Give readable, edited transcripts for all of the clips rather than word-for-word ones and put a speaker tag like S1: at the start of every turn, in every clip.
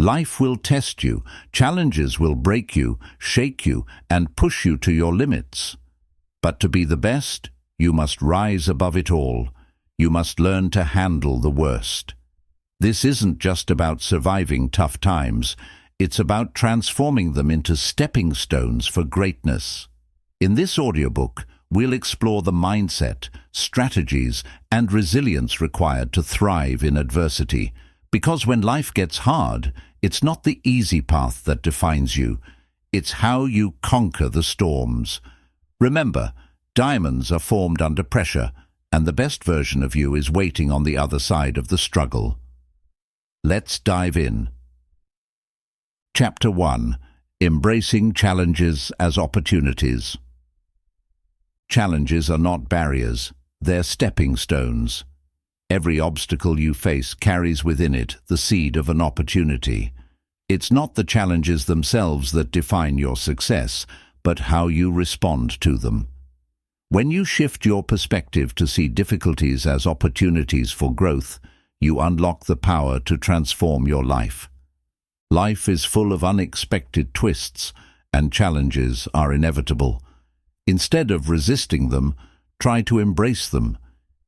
S1: Life will test you, challenges will break you, shake you, and push you to your limits. But to be the best, you must rise above it all. You must learn to handle the worst. This isn't just about surviving tough times, it's about transforming them into stepping stones for greatness. In this audiobook, we'll explore the mindset, strategies, and resilience required to thrive in adversity. Because when life gets hard, it's not the easy path that defines you. It's how you conquer the storms. Remember, diamonds are formed under pressure, and the best version of you is waiting on the other side of the struggle. Let's dive in. Chapter 1. Embracing Challenges as Opportunities. Challenges are not barriers, they're stepping stones. Every obstacle you face carries within it the seed of an opportunity. It's not the challenges themselves that define your success, but how you respond to them. When you shift your perspective to see difficulties as opportunities for growth, you unlock the power to transform your life. Life is full of unexpected twists, and challenges are inevitable. Instead of resisting them, try to embrace them.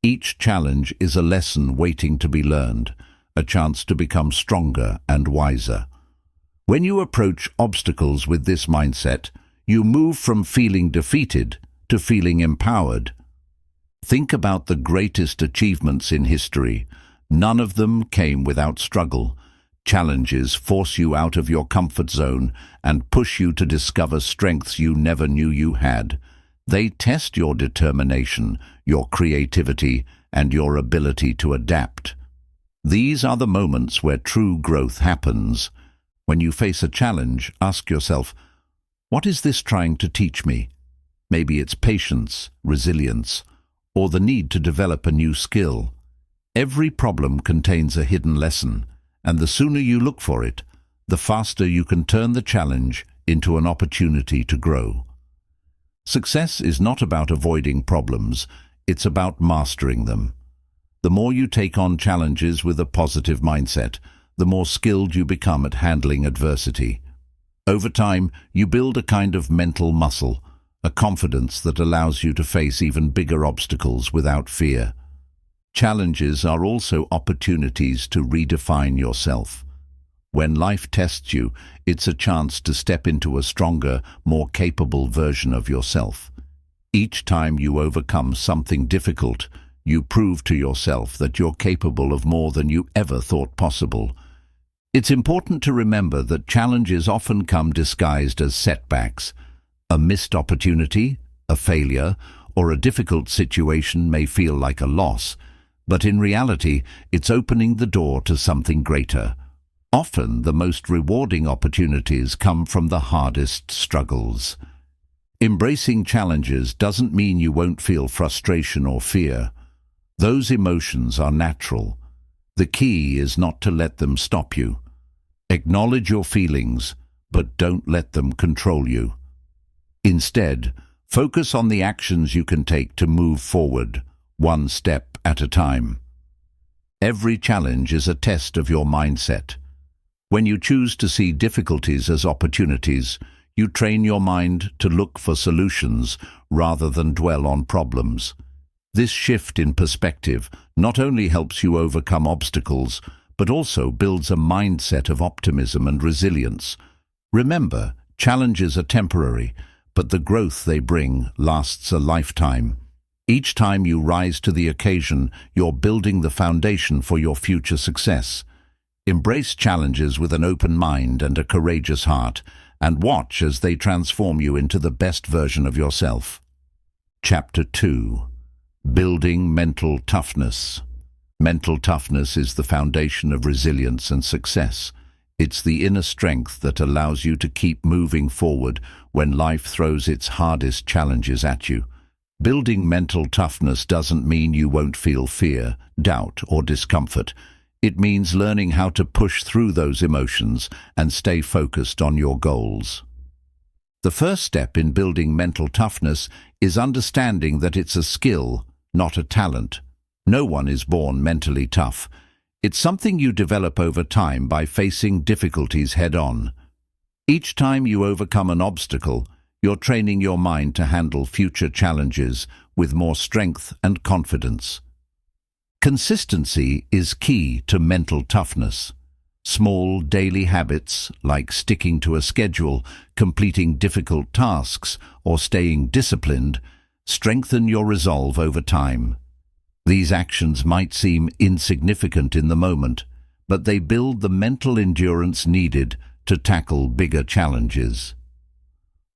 S1: Each challenge is a lesson waiting to be learned, a chance to become stronger and wiser. When you approach obstacles with this mindset, you move from feeling defeated to feeling empowered. Think about the greatest achievements in history. None of them came without struggle. Challenges force you out of your comfort zone and push you to discover strengths you never knew you had. They test your determination, your creativity, and your ability to adapt. These are the moments where true growth happens. When you face a challenge, ask yourself, what is this trying to teach me? Maybe it's patience, resilience, or the need to develop a new skill. Every problem contains a hidden lesson, and the sooner you look for it, the faster you can turn the challenge into an opportunity to grow. Success is not about avoiding problems, it's about mastering them. The more you take on challenges with a positive mindset, the more skilled you become at handling adversity. Over time, you build a kind of mental muscle, a confidence that allows you to face even bigger obstacles without fear. Challenges are also opportunities to redefine yourself. When life tests you, it's a chance to step into a stronger, more capable version of yourself. Each time you overcome something difficult, you prove to yourself that you're capable of more than you ever thought possible. It's important to remember that challenges often come disguised as setbacks. A missed opportunity, a failure, or a difficult situation may feel like a loss, but in reality, it's opening the door to something greater. Often, the most rewarding opportunities come from the hardest struggles. Embracing challenges doesn't mean you won't feel frustration or fear. Those emotions are natural. The key is not to let them stop you. Acknowledge your feelings, but don't let them control you. Instead, focus on the actions you can take to move forward, one step at a time. Every challenge is a test of your mindset. When you choose to see difficulties as opportunities, you train your mind to look for solutions rather than dwell on problems. This shift in perspective not only helps you overcome obstacles, but also builds a mindset of optimism and resilience. Remember, challenges are temporary, but the growth they bring lasts a lifetime. Each time you rise to the occasion, you're building the foundation for your future success. Embrace challenges with an open mind and a courageous heart, and watch as they transform you into the best version of yourself. Chapter 2. Building Mental Toughness. Mental toughness is the foundation of resilience and success. It's the inner strength that allows you to keep moving forward when life throws its hardest challenges at you. Building mental toughness doesn't mean you won't feel fear, doubt, or discomfort. It means learning how to push through those emotions and stay focused on your goals. The first step in building mental toughness is understanding that it's a skill, not a talent. No one is born mentally tough. It's something you develop over time by facing difficulties head-on. Each time you overcome an obstacle, you're training your mind to handle future challenges with more strength and confidence. Consistency is key to mental toughness. Small daily habits, like sticking to a schedule, completing difficult tasks, or staying disciplined, strengthen your resolve over time. These actions might seem insignificant in the moment, but they build the mental endurance needed to tackle bigger challenges.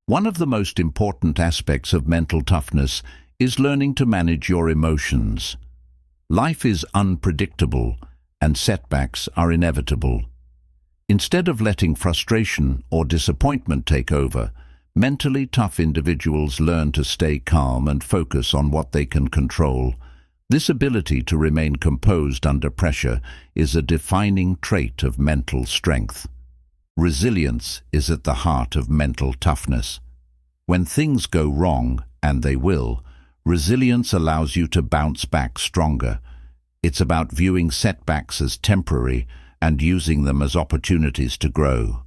S1: One of the most important aspects of mental toughness is learning to manage your emotions. Life is unpredictable, and setbacks are inevitable. Instead of letting frustration or disappointment take over, mentally tough individuals learn to stay calm and focus on what they can control. This ability to remain composed under pressure is a defining trait of mental strength. Resilience is at the heart of mental toughness. When things go wrong, and they will, resilience allows you to bounce back stronger. It's about viewing setbacks as temporary and using them as opportunities to grow.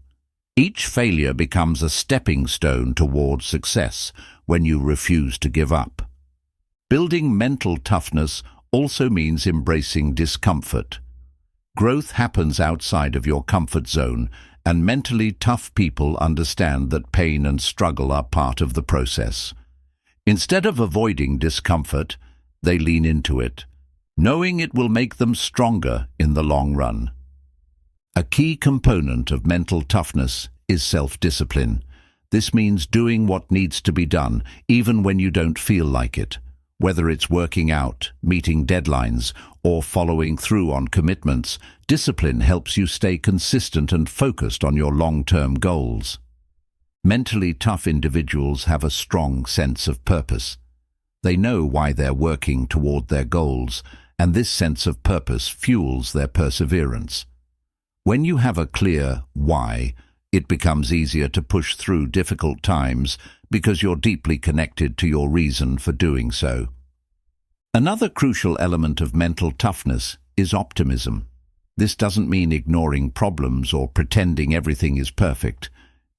S1: Each failure becomes a stepping stone towards success when you refuse to give up. Building mental toughness also means embracing discomfort. Growth happens outside of your comfort zone, and mentally tough people understand that pain and struggle are part of the process. Instead of avoiding discomfort, they lean into it, knowing it will make them stronger in the long run. A key component of mental toughness is self-discipline. This means doing what needs to be done, even when you don't feel like it. Whether it's working out, meeting deadlines, or following through on commitments, discipline helps you stay consistent and focused on your long-term goals. Mentally tough individuals have a strong sense of purpose. They know why they're working toward their goals, and this sense of purpose fuels their perseverance. When you have a clear why, it becomes easier to push through difficult times because you're deeply connected to your reason for doing so. Another crucial element of mental toughness is optimism. This doesn't mean ignoring problems or pretending everything is perfect.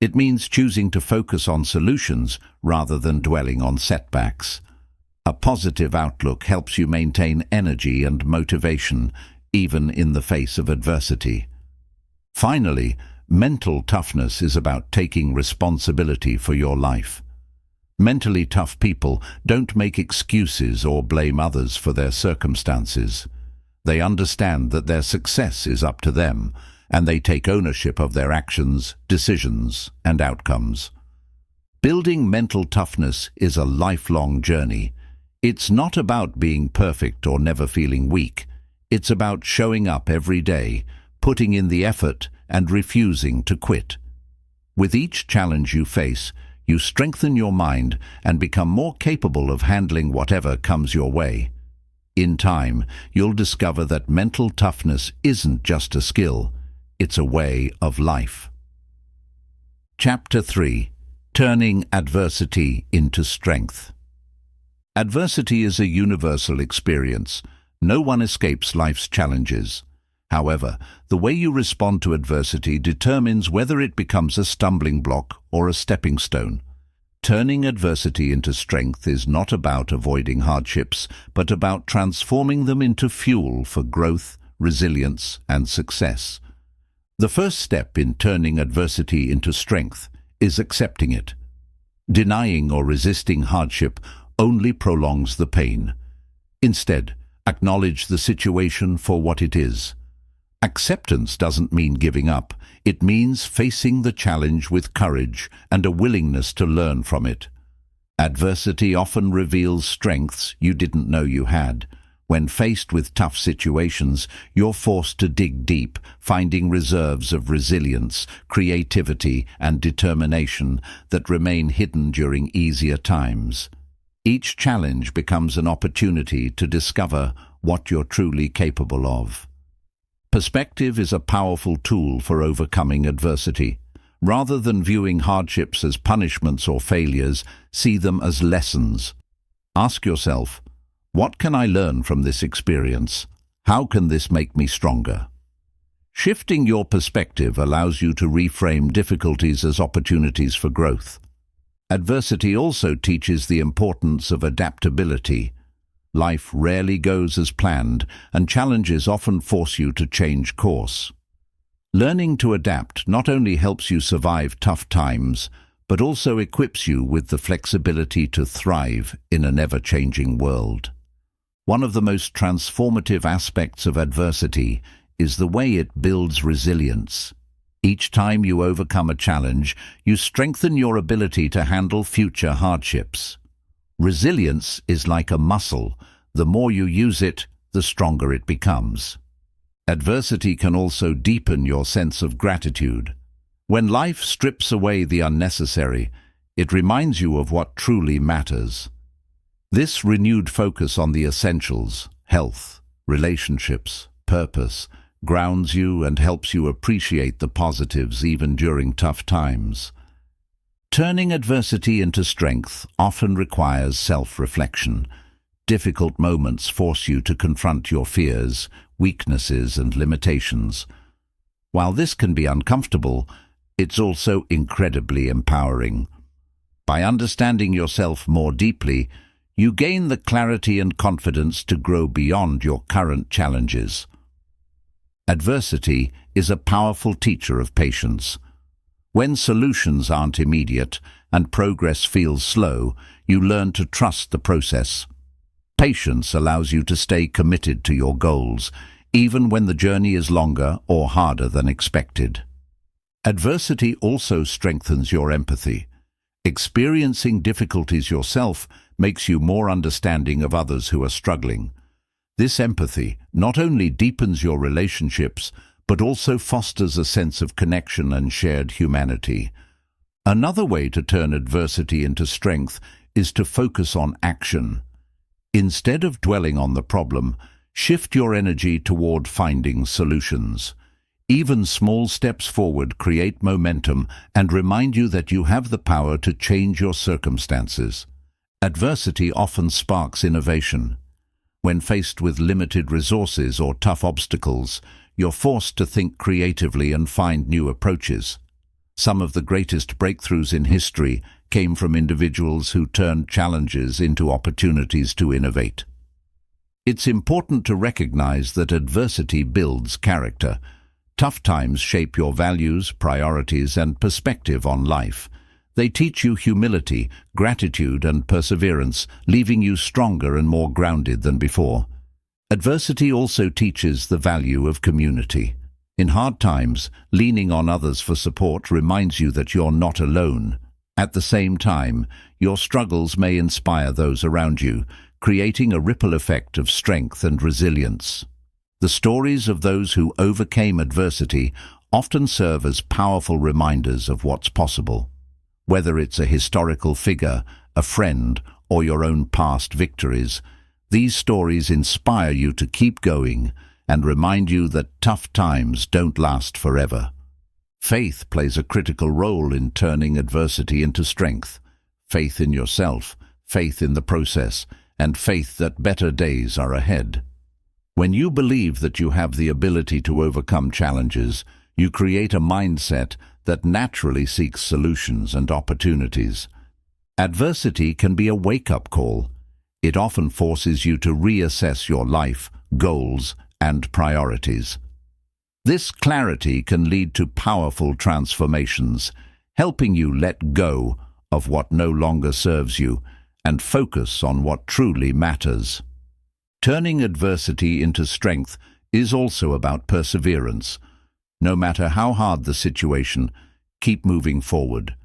S1: It means choosing to focus on solutions rather than dwelling on setbacks. A positive outlook helps you maintain energy and motivation, even in the face of adversity. Finally, mental toughness is about taking responsibility for your life. Mentally tough people don't make excuses or blame others for their circumstances. They understand that their success is up to them, and they take ownership of their actions, decisions, and outcomes. Building mental toughness is a lifelong journey. It's not about being perfect or never feeling weak. It's about showing up every day, putting in the effort, and refusing to quit. With each challenge you face, you strengthen your mind and become more capable of handling whatever comes your way. In time, you'll discover that mental toughness isn't just a skill, it's a way of life. Chapter 3. Turning Adversity into Strength. Adversity is a universal experience. No one escapes life's challenges. However, the way you respond to adversity determines whether it becomes a stumbling block or a stepping stone. Turning adversity into strength is not about avoiding hardships, but about transforming them into fuel for growth, resilience, and success. The first step in turning adversity into strength is accepting it. Denying or resisting hardship only prolongs the pain. Instead, acknowledge the situation for what it is. Acceptance doesn't mean giving up. It means facing the challenge with courage and a willingness to learn from it. Adversity often reveals strengths you didn't know you had. When faced with tough situations, you're forced to dig deep, finding reserves of resilience, creativity, and determination that remain hidden during easier times. Each challenge becomes an opportunity to discover what you're truly capable of. Perspective is a powerful tool for overcoming adversity. Rather than viewing hardships as punishments or failures, see them as lessons. Ask yourself, what can I learn from this experience? How can this make me stronger? Shifting your perspective allows you to reframe difficulties as opportunities for growth. Adversity also teaches the importance of adaptability. Life rarely goes as planned, and challenges often force you to change course. Learning to adapt not only helps you survive tough times, but also equips you with the flexibility to thrive in an ever-changing world. One of the most transformative aspects of adversity is the way it builds resilience. Each time you overcome a challenge, you strengthen your ability to handle future hardships. Resilience is like a muscle. The more you use it, the stronger it becomes. Adversity can also deepen your sense of gratitude. When life strips away the unnecessary, it reminds you of what truly matters. This renewed focus on the essentials, health, relationships, purpose, grounds you and helps you appreciate the positives even during tough times. Turning adversity into strength often requires self-reflection. Difficult moments force you to confront your fears, weaknesses, and limitations. While this can be uncomfortable, it's also incredibly empowering. By understanding yourself more deeply, you gain the clarity and confidence to grow beyond your current challenges. Adversity is a powerful teacher of patience. When solutions aren't immediate and progress feels slow, you learn to trust the process. Patience allows you to stay committed to your goals, even when the journey is longer or harder than expected. Adversity also strengthens your empathy. Experiencing difficulties yourself makes you more understanding of others who are struggling. This empathy not only deepens your relationships, but also fosters a sense of connection and shared humanity. Another way to turn adversity into strength is to focus on action. Instead of dwelling on the problem, shift your energy toward finding solutions. Even small steps forward create momentum and remind you that you have the power to change your circumstances. Adversity often sparks innovation. When faced with limited resources or tough obstacles, you're forced to think creatively and find new approaches. Some of the greatest breakthroughs in history came from individuals who turned challenges into opportunities to innovate. It's important to recognize that adversity builds character. Tough times shape your values, priorities, and perspective on life. They teach you humility, gratitude, and perseverance, leaving you stronger and more grounded than before. Adversity also teaches the value of community. In hard times, leaning on others for support reminds you that you're not alone. At the same time, your struggles may inspire those around you, creating a ripple effect of strength and resilience. The stories of those who overcame adversity often serve as powerful reminders of what's possible. Whether it's a historical figure, a friend, or your own past victories, these stories inspire you to keep going and remind you that tough times don't last forever. Faith plays a critical role in turning adversity into strength. Faith in yourself, faith in the process, and faith that better days are ahead. When you believe that you have the ability to overcome challenges, you create a mindset that naturally seeks solutions and opportunities. Adversity can be a wake-up call. It often forces you to reassess your life, goals, and priorities. This clarity can lead to powerful transformations, helping you let go of what no longer serves you and focus on what truly matters. Turning adversity into strength is also about perseverance. No matter how hard the situation, keep moving forward.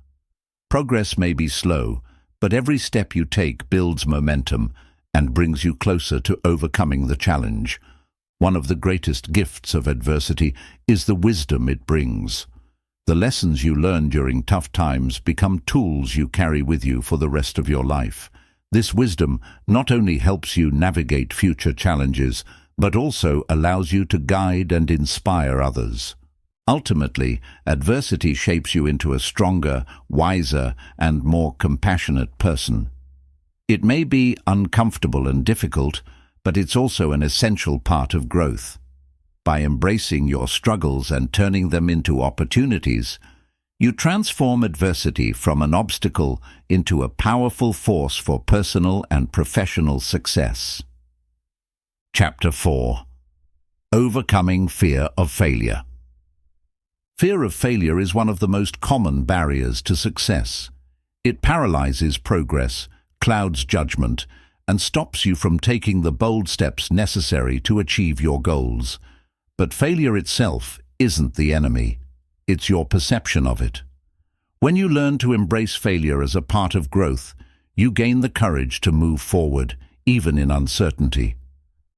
S1: Progress may be slow, but every step you take builds momentum and brings you closer to overcoming the challenge. One of the greatest gifts of adversity is the wisdom it brings. The lessons you learn during tough times become tools you carry with you for the rest of your life. This wisdom not only helps you navigate future challenges, but also allows you to guide and inspire others. Ultimately, adversity shapes you into a stronger, wiser, and more compassionate person. It may be uncomfortable and difficult, but it's also an essential part of growth. By embracing your struggles and turning them into opportunities, you transform adversity from an obstacle into a powerful force for personal and professional success. Chapter 4. Overcoming Fear of Failure. Fear of failure is one of the most common barriers to success. It paralyzes progress, clouds judgment, and stops you from taking the bold steps necessary to achieve your goals. But failure itself isn't the enemy. It's your perception of it. When you learn to embrace failure as a part of growth, you gain the courage to move forward, even in uncertainty.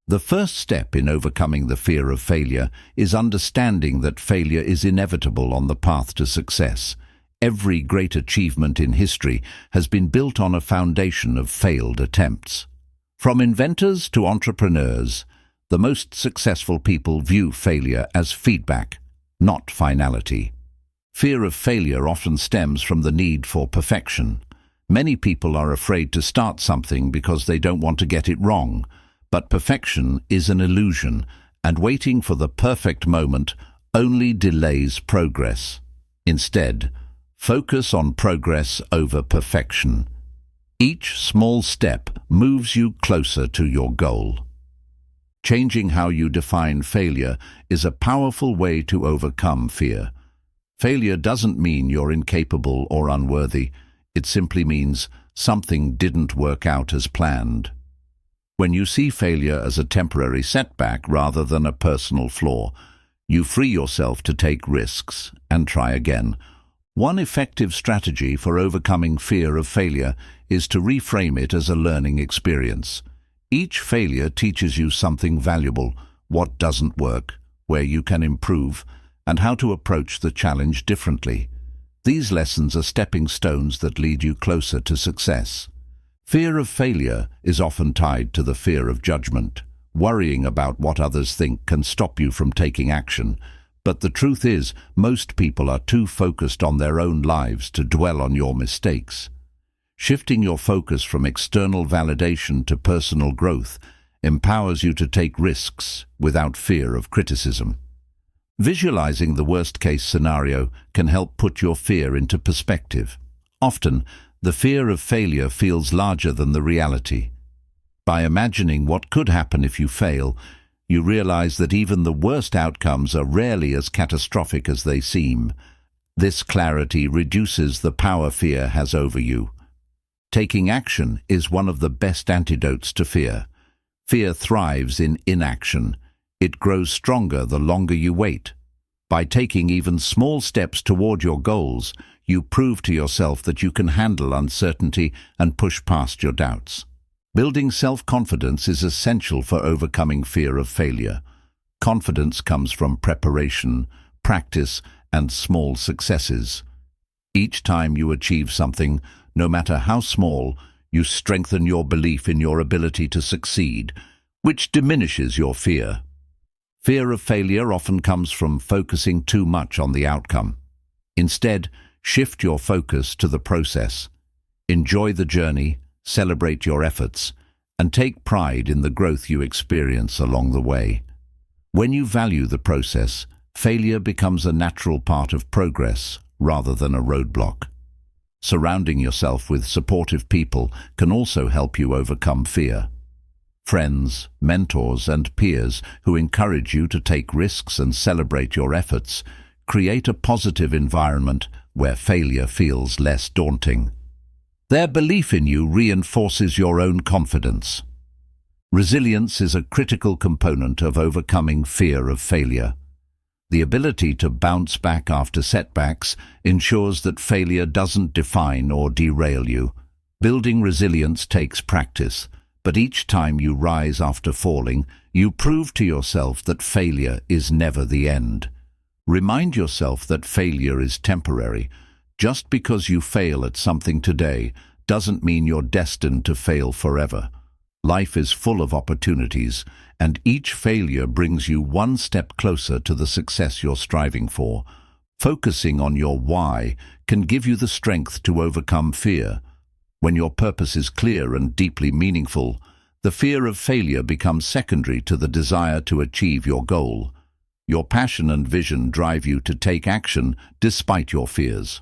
S1: The first step in overcoming the fear of failure is understanding that failure is inevitable on the path to success. Every great achievement in history has been built on a foundation of failed attempts. From inventors to entrepreneurs, the most successful people view failure as feedback, not finality. Fear of failure often stems from the need for perfection. Many people are afraid to start something because they don't want to get it wrong. But perfection is an illusion, and waiting for the perfect moment only delays progress. Instead, focus on progress over perfection. Each small step moves you closer to your goal. Changing how you define failure is a powerful way to overcome fear. Failure doesn't mean you're incapable or unworthy. It simply means something didn't work out as planned. When you see failure as a temporary setback rather than a personal flaw, you free yourself to take risks and try again. One effective strategy for overcoming fear of failure is to reframe it as a learning experience. Each failure teaches you something valuable: what doesn't work, where you can improve, and how to approach the challenge differently. These lessons are stepping stones that lead you closer to success. Fear of failure is often tied to the fear of judgment. Worrying about what others think can stop you from taking action. But the truth is, most people are too focused on their own lives to dwell on your mistakes. Shifting your focus from external validation to personal growth empowers you to take risks without fear of criticism. Visualizing the worst-case scenario can help put your fear into perspective. Often, the fear of failure feels larger than the reality. By imagining what could happen if you fail, you realize that even the worst outcomes are rarely as catastrophic as they seem. This clarity reduces the power fear has over you. Taking action is one of the best antidotes to fear. Fear thrives in inaction. It grows stronger the longer you wait. By taking even small steps toward your goals, you prove to yourself that you can handle uncertainty and push past your doubts. Building self-confidence is essential for overcoming fear of failure. Confidence comes from preparation, practice, and small successes. Each time you achieve something, no matter how small, you strengthen your belief in your ability to succeed, which diminishes your fear. Fear of failure often comes from focusing too much on the outcome. Instead, shift your focus to the process. Enjoy the journey, celebrate your efforts, and take pride in the growth you experience along the way. When you value the process, failure becomes a natural part of progress rather than a roadblock. Surrounding yourself with supportive people can also help you overcome fear. Friends, mentors, and peers who encourage you to take risks and celebrate your efforts create a positive environment where failure feels less daunting. Their belief in you reinforces your own confidence. Resilience is a critical component of overcoming fear of failure. The ability to bounce back after setbacks ensures that failure doesn't define or derail you. Building resilience takes practice, but each time you rise after falling, you prove to yourself that failure is never the end. Remind yourself that failure is temporary. Just because you fail at something today doesn't mean you're destined to fail forever. Life is full of opportunities, and each failure brings you one step closer to the success you're striving for. Focusing on your why can give you the strength to overcome fear. When your purpose is clear and deeply meaningful, the fear of failure becomes secondary to the desire to achieve your goal. Your passion and vision drive you to take action despite your fears.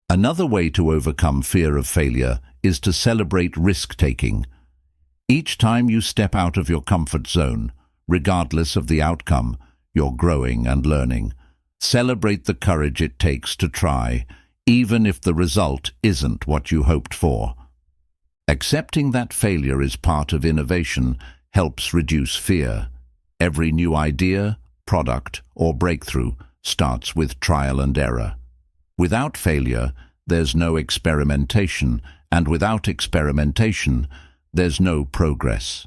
S1: Another way to overcome fear of failure is to celebrate risk-taking. Each time you step out of your comfort zone, regardless of the outcome, you're growing and learning. Celebrate the courage it takes to try, even if the result isn't what you hoped for. Accepting that failure is part of innovation helps reduce fear. Every new idea, product, or breakthrough starts with trial and error. Without failure, there's no experimentation, and without experimentation, there's no progress.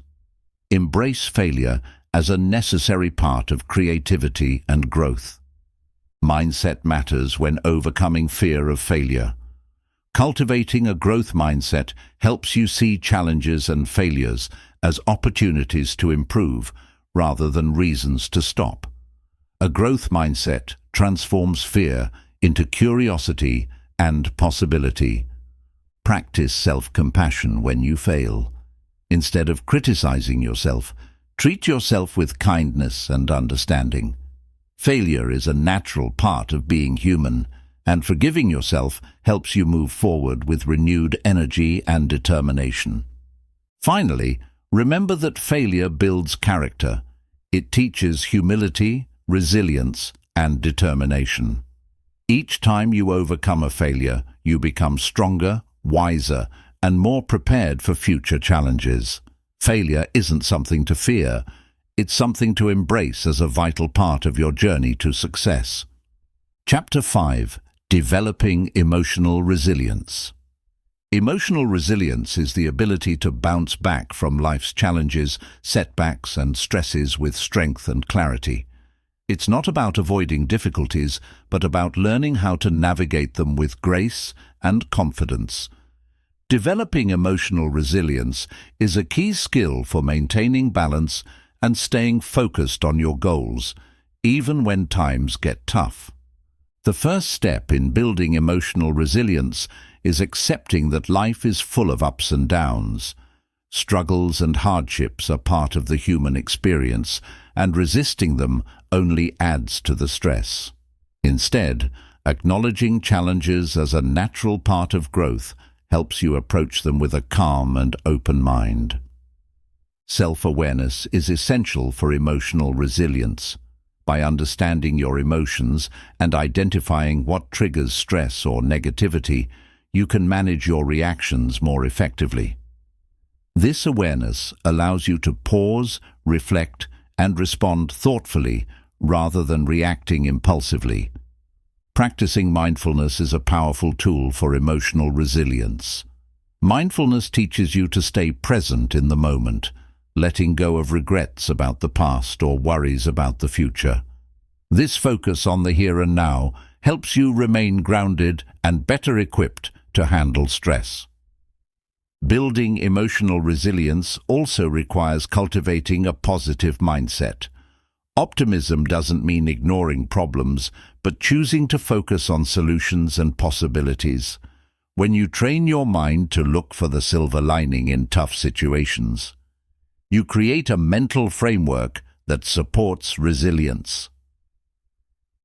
S1: Embrace failure as a necessary part of creativity and growth. Mindset matters when overcoming fear of failure. Cultivating a growth mindset helps you see challenges and failures as opportunities to improve rather than reasons to stop. A growth mindset transforms fear into curiosity and possibility. Practice self-compassion when you fail. Instead of criticizing yourself, treat yourself with kindness and understanding. Failure is a natural part of being human, and forgiving yourself helps you move forward with renewed energy and determination. Finally, remember that failure builds character. It teaches humility, resilience, and determination. Each time you overcome a failure, you become stronger, wiser, and more prepared for future challenges. Failure isn't something to fear. It's something to embrace as a vital part of your journey to success. Chapter 5. Developing Emotional Resilience. Emotional resilience is the ability to bounce back from life's challenges, setbacks, and stresses with strength and clarity. It's not about avoiding difficulties, but about learning how to navigate them with grace and confidence. Developing emotional resilience is a key skill for maintaining balance and staying focused on your goals, even when times get tough. The first step in building emotional resilience is accepting that life is full of ups and downs. Struggles and hardships are part of the human experience, and resisting them only adds to the stress. Instead, acknowledging challenges as a natural part of growth helps you approach them with a calm and open mind. Self-awareness is essential for emotional resilience. By understanding your emotions and identifying what triggers stress or negativity, you can manage your reactions more effectively. This awareness allows you to pause, reflect, and respond thoughtfully rather than reacting impulsively. Practicing mindfulness is a powerful tool for emotional resilience. Mindfulness teaches you to stay present in the moment, letting go of regrets about the past or worries about the future. This focus on the here and now helps you remain grounded and better equipped to handle stress. Building emotional resilience also requires cultivating a positive mindset. Optimism doesn't mean ignoring problems, but choosing to focus on solutions and possibilities. When you train your mind to look for the silver lining in tough situations, you create a mental framework that supports resilience.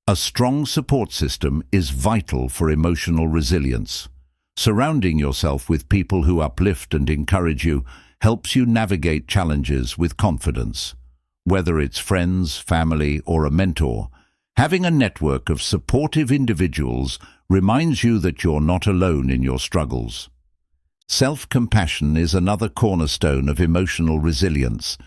S1: A strong support system is vital for emotional resilience. Surrounding yourself with people who uplift and encourage you helps you navigate challenges with confidence. Whether it's friends, family, or a mentor, having a network of supportive individuals reminds you that you're not alone in your struggles. Self-compassion is another cornerstone of emotional resilience.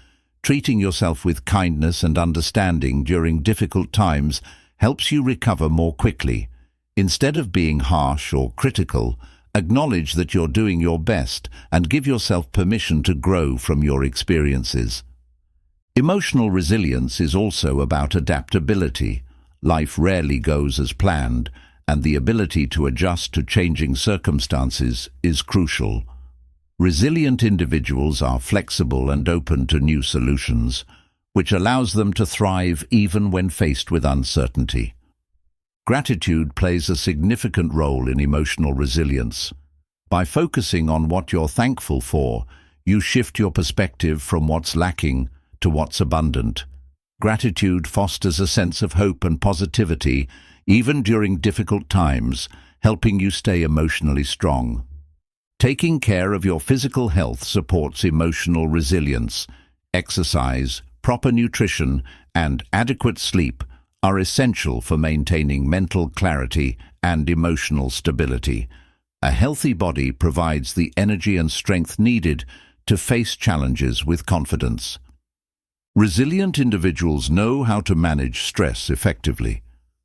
S1: Treating yourself with kindness and understanding during difficult times helps you recover more quickly. Instead of being harsh or critical, acknowledge that you're doing your best and give yourself permission to grow from your experiences. Emotional resilience is also about adaptability. Life rarely goes as planned, and the ability to adjust to changing circumstances is crucial. Resilient individuals are flexible and open to new solutions, which allows them to thrive even when faced with uncertainty. Gratitude plays a significant role in emotional resilience. By focusing on what you're thankful for, You shift your perspective from what's lacking to what's abundant. Gratitude fosters a sense of hope and positivity, even during difficult times, helping you stay emotionally strong. Taking care of your physical health supports emotional resilience. Exercise, proper nutrition, and adequate sleep are essential for maintaining mental clarity and emotional stability. A healthy body provides the energy and strength needed to face challenges with confidence. Resilient individuals know how to manage stress effectively.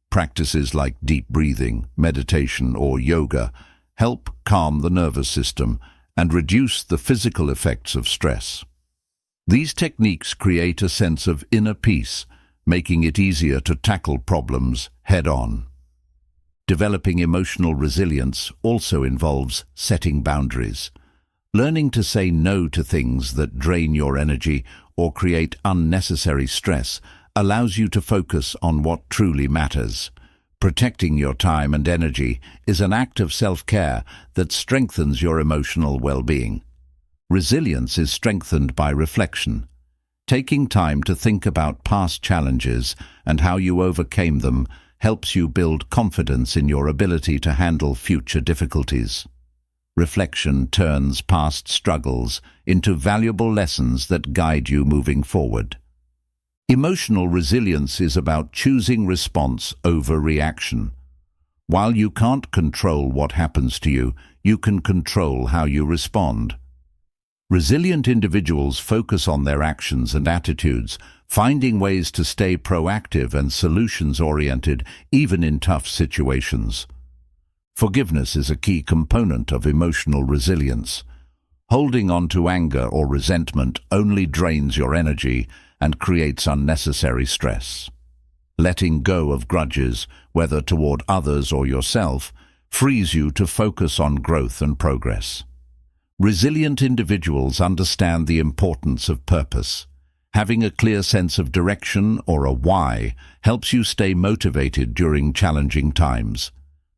S1: Practices like deep breathing, meditation, or yoga help calm the nervous system and reduce the physical effects of stress. These techniques create a sense of inner peace, making it easier to tackle problems head-on. Developing emotional resilience also involves setting boundaries. Learning to say no to things that drain your energy or create unnecessary stress allows you to focus on what truly matters. Protecting your time and energy is an act of self-care that strengthens your emotional well-being. Resilience is strengthened by reflection. Taking time to think about past challenges and how you overcame them helps you build confidence in your ability to handle future difficulties. Reflection turns past struggles into valuable lessons that guide you moving forward. Emotional resilience is about choosing response over reaction. While you can't control what happens to you, you can control how you respond. Resilient individuals focus on their actions and attitudes, finding ways to stay proactive and solutions-oriented even in tough situations. Forgiveness is a key component of emotional resilience. Holding on to anger or resentment only drains your energy and creates unnecessary stress. Letting go of grudges, whether toward others or yourself, frees you to focus on growth and progress. Resilient individuals understand the importance of purpose. Having a clear sense of direction or a why helps you stay motivated during challenging times.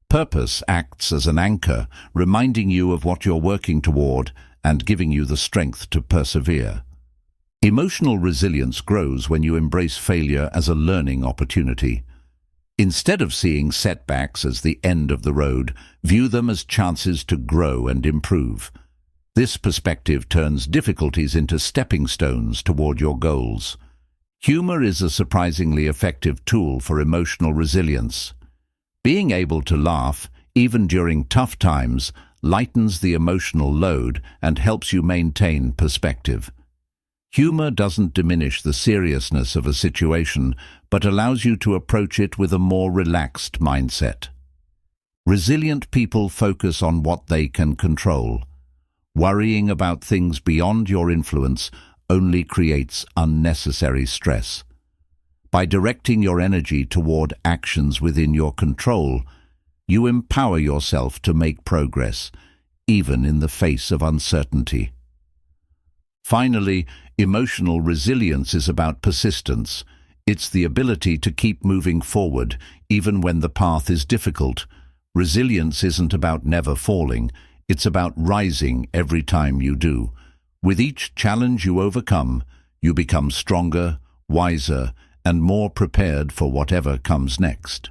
S1: Purpose acts as an anchor, reminding you of what you're working toward and giving you the strength to persevere. Emotional resilience grows when you embrace failure as a learning opportunity. Instead of seeing setbacks as the end of the road, view them as chances to grow and improve. This perspective turns difficulties into stepping stones toward your goals. Humor is a surprisingly effective tool for emotional resilience. Being able to laugh, even during tough times, lightens the emotional load and helps you maintain perspective. Humor doesn't diminish the seriousness of a situation, but allows you to approach it with a more relaxed mindset. Resilient people focus on what they can control. Worrying about things beyond your influence only creates unnecessary stress. By directing your energy toward actions within your control, you empower yourself to make progress, even in the face of uncertainty. Finally, emotional resilience is about persistence. It's the ability to keep moving forward, even when the path is difficult. Resilience isn't about never falling. It's about rising every time you do. With each challenge you overcome, you become stronger, wiser, and more prepared for whatever comes next.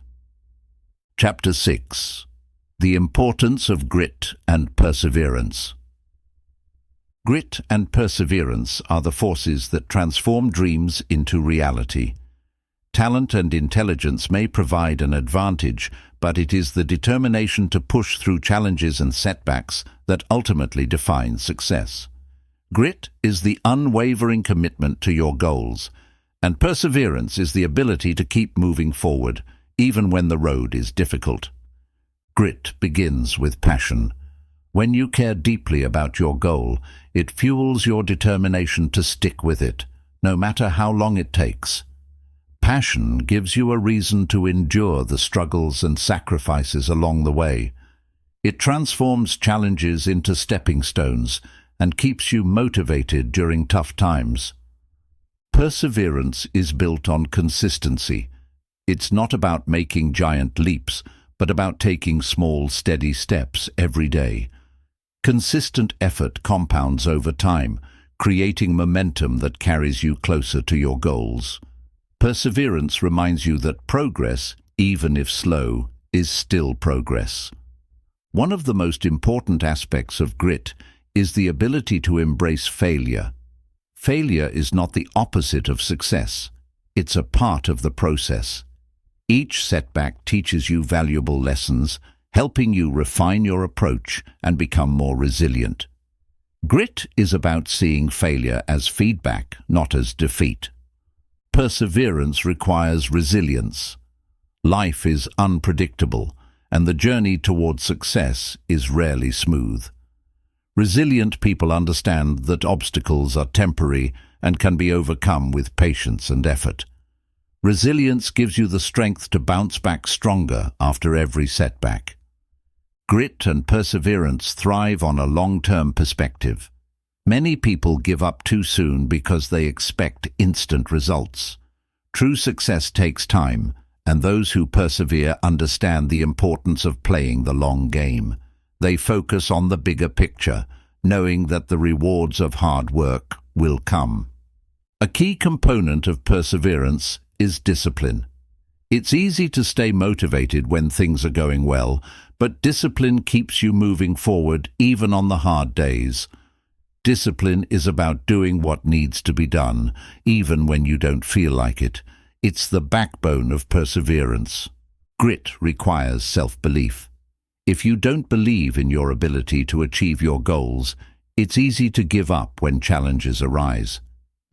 S1: Chapter 6. The Importance of Grit and Perseverance. Grit and perseverance are the forces that transform dreams into reality. Talent and intelligence may provide an advantage, but it is the determination to push through challenges and setbacks that ultimately defines success. Grit is the unwavering commitment to your goals, and perseverance is the ability to keep moving forward, even when the road is difficult. Grit begins with passion. When you care deeply about your goal, it fuels your determination to stick with it, no matter how long it takes. Passion gives you a reason to endure the struggles and sacrifices along the way. It transforms challenges into stepping stones and keeps you motivated during tough times. Perseverance is built on consistency. It's not about making giant leaps, but about taking small, steady steps every day. Consistent effort compounds over time, creating momentum that carries you closer to your goals. Perseverance reminds you that progress, even if slow, is still progress. One of the most important aspects of grit is the ability to embrace failure. Failure is not the opposite of success. It's a part of the process. Each setback teaches you valuable lessons, helping you refine your approach and become more resilient. Grit is about seeing failure as feedback, not as defeat. Perseverance requires resilience. Life is unpredictable, and the journey towards success is rarely smooth. Resilient people understand that obstacles are temporary and can be overcome with patience and effort. Resilience gives you the strength to bounce back stronger after every setback. Grit and perseverance thrive on a long-term perspective. Many people give up too soon because they expect instant results. True success takes time, and those who persevere understand the importance of playing the long game. They focus on the bigger picture, knowing that the rewards of hard work will come. A key component of perseverance is discipline. It's easy to stay motivated when things are going well, but discipline keeps you moving forward even on the hard days. Discipline is about doing what needs to be done, even when you don't feel like it. It's the backbone of perseverance. Grit requires self-belief. If you don't believe in your ability to achieve your goals, it's easy to give up when challenges arise.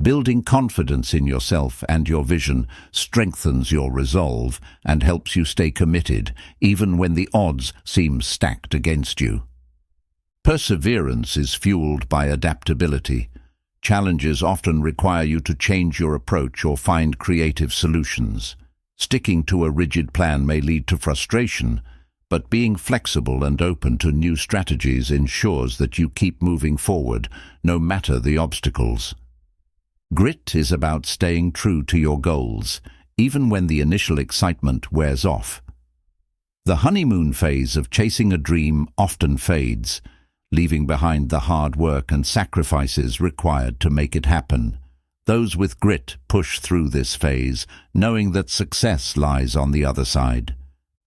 S1: Building confidence in yourself and your vision strengthens your resolve and helps you stay committed, even when the odds seem stacked against you. Perseverance is fueled by adaptability. Challenges often require you to change your approach or find creative solutions. Sticking to a rigid plan may lead to frustration, but being flexible and open to new strategies ensures that you keep moving forward, no matter the obstacles. Grit is about staying true to your goals, even when the initial excitement wears off. The honeymoon phase of chasing a dream often fades, leaving behind the hard work and sacrifices required to make it happen. Those with grit push through this phase, knowing that success lies on the other side.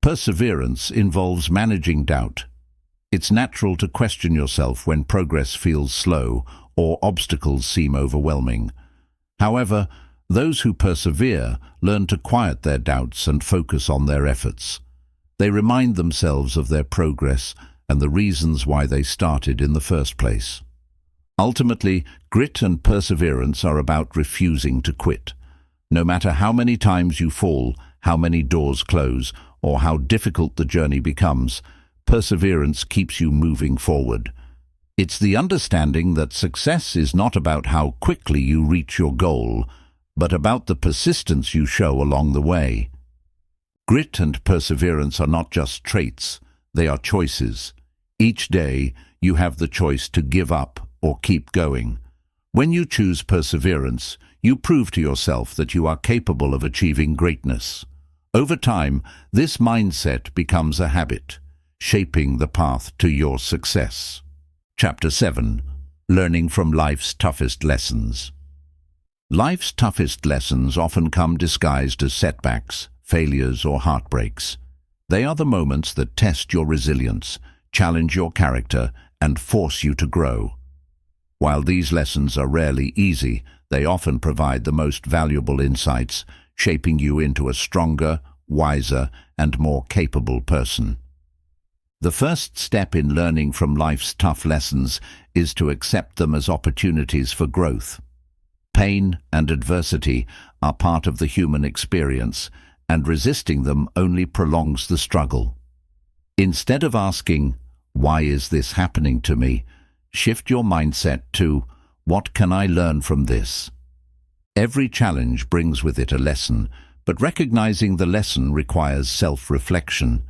S1: Perseverance involves managing doubt. It's natural to question yourself when progress feels slow or obstacles seem overwhelming. However, those who persevere learn to quiet their doubts and focus on their efforts. They remind themselves of their progress and the reasons why they started in the first place. Ultimately, grit and perseverance are about refusing to quit. No matter how many times you fall, how many doors close, or how difficult the journey becomes, perseverance keeps you moving forward. It's the understanding that success is not about how quickly you reach your goal, but about the persistence you show along the way. Grit and perseverance are not just traits, they are choices. Each day, you have the choice to give up or keep going. When you choose perseverance, you prove to yourself that you are capable of achieving greatness. Over time, this mindset becomes a habit, shaping the path to your success. Chapter 7. Learning from life's toughest lessons. Life's toughest lessons often come disguised as setbacks, failures, or heartbreaks. They are the moments that test your resilience, challenge your character, and force you to grow. While these lessons are rarely easy, they often provide the most valuable insights, shaping you into a stronger, wiser, and more capable person. The first step in learning from life's tough lessons is to accept them as opportunities for growth. Pain and adversity are part of the human experience, and resisting them only prolongs the struggle. Instead of asking, "Why is this happening to me?" shift your mindset to, "What can I learn from this?" Every challenge brings with it a lesson, but recognizing the lesson requires self-reflection.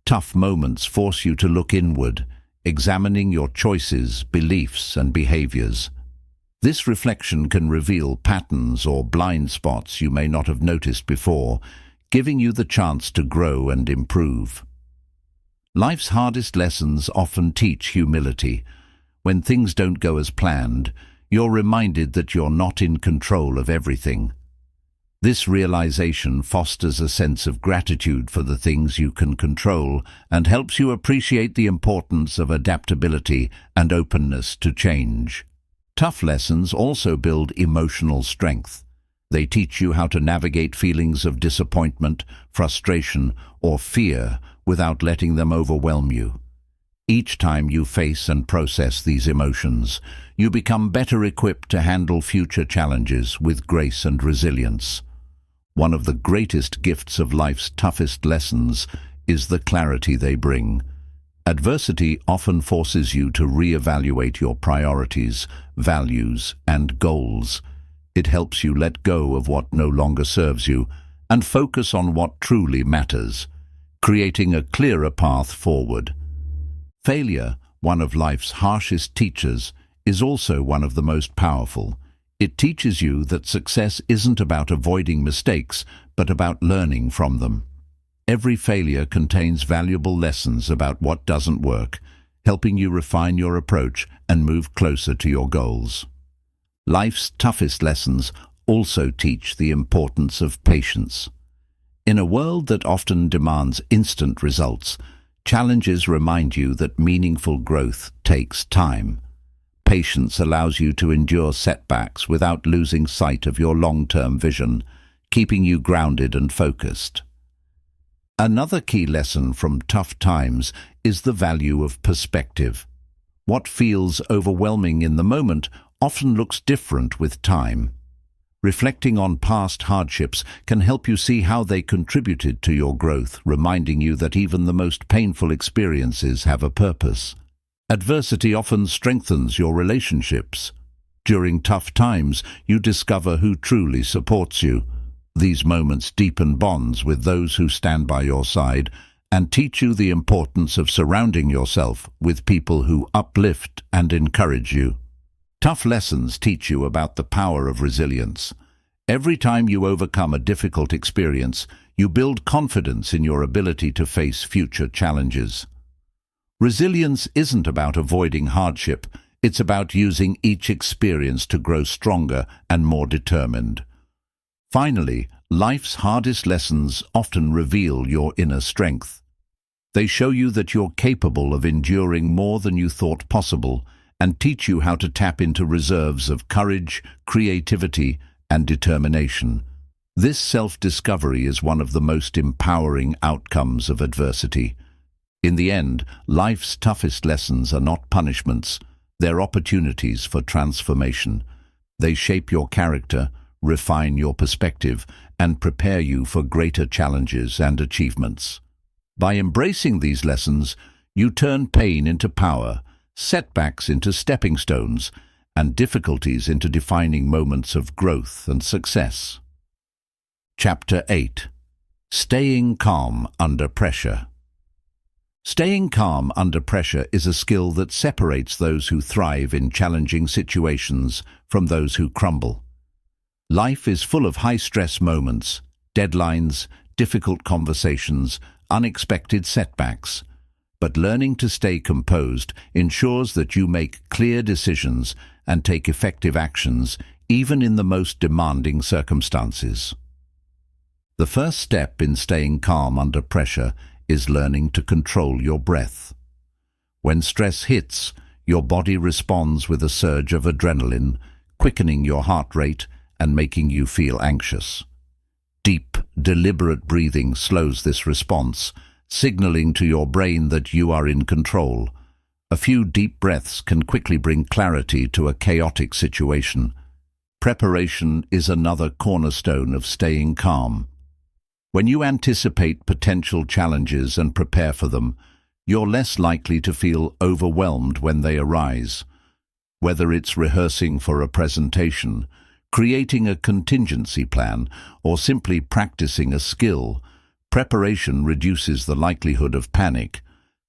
S1: Tough moments force you to look inward, examining your choices, beliefs, and behaviors. This reflection can reveal patterns or blind spots you may not have noticed before, giving you the chance to grow and improve. Life's hardest lessons often teach humility. When things don't go as planned, you're reminded that you're not in control of everything. This realization fosters a sense of gratitude for the things you can control and helps you appreciate the importance of adaptability and openness to change. Tough lessons also build emotional strength. They teach you how to navigate feelings of disappointment, frustration, or fear without letting them overwhelm you. Each time you face and process these emotions, you become better equipped to handle future challenges with grace and resilience. One of the greatest gifts of life's toughest lessons is the clarity they bring. Adversity often forces you to reevaluate your priorities, values, and goals. It helps you let go of what no longer serves you and focus on what truly matters, creating a clearer path forward. Failure, one of life's harshest teachers, is also one of the most powerful. It teaches you that success isn't about avoiding mistakes, but about learning from them. Every failure contains valuable lessons about what doesn't work, helping you refine your approach and move closer to your goals. Life's toughest lessons also teach the importance of patience. In a world that often demands instant results, challenges remind you that meaningful growth takes time. Patience allows you to endure setbacks without losing sight of your long-term vision, keeping you grounded and focused. Another key lesson from tough times is the value of perspective. What feels overwhelming in the moment often looks different with time. Reflecting on past hardships can help you see how they contributed to your growth, reminding you that even the most painful experiences have a purpose. Adversity often strengthens your relationships. During tough times, you discover who truly supports you. These moments deepen bonds with those who stand by your side and teach you the importance of surrounding yourself with people who uplift and encourage you. Tough lessons teach you about the power of resilience. Every time you overcome a difficult experience, you build confidence in your ability to face future challenges. Resilience isn't about avoiding hardship, it's about using each experience to grow stronger and more determined. Finally, life's hardest lessons often reveal your inner strength. They show you that you're capable of enduring more than you thought possible and teach you how to tap into reserves of courage, creativity, and determination. This self-discovery is one of the most empowering outcomes of adversity. In the end, life's toughest lessons are not punishments, they're opportunities for transformation. They shape your character, refine your perspective, and prepare you for greater challenges and achievements. By embracing these lessons, you turn pain into power, setbacks into stepping stones, and difficulties into defining moments of growth and success. Chapter 8. Staying calm under pressure. Staying calm under pressure is a skill that separates those who thrive in challenging situations from those who crumble. Life is full of high-stress moments, deadlines, difficult conversations, unexpected setbacks. But learning to stay composed ensures that you make clear decisions and take effective actions even in the most demanding circumstances. The first step in staying calm under pressure is learning to control your breath. When stress hits, your body responds with a surge of adrenaline, quickening your heart rate and making you feel anxious. Deep, deliberate breathing slows this response, signaling to your brain that you are in control. A few deep breaths can quickly bring clarity to a chaotic situation. Preparation is another cornerstone of staying calm. When you anticipate potential challenges and prepare for them, you're less likely to feel overwhelmed when they arise. Whether it's rehearsing for a presentation, creating a contingency plan, or simply practicing a skill, preparation reduces the likelihood of panic.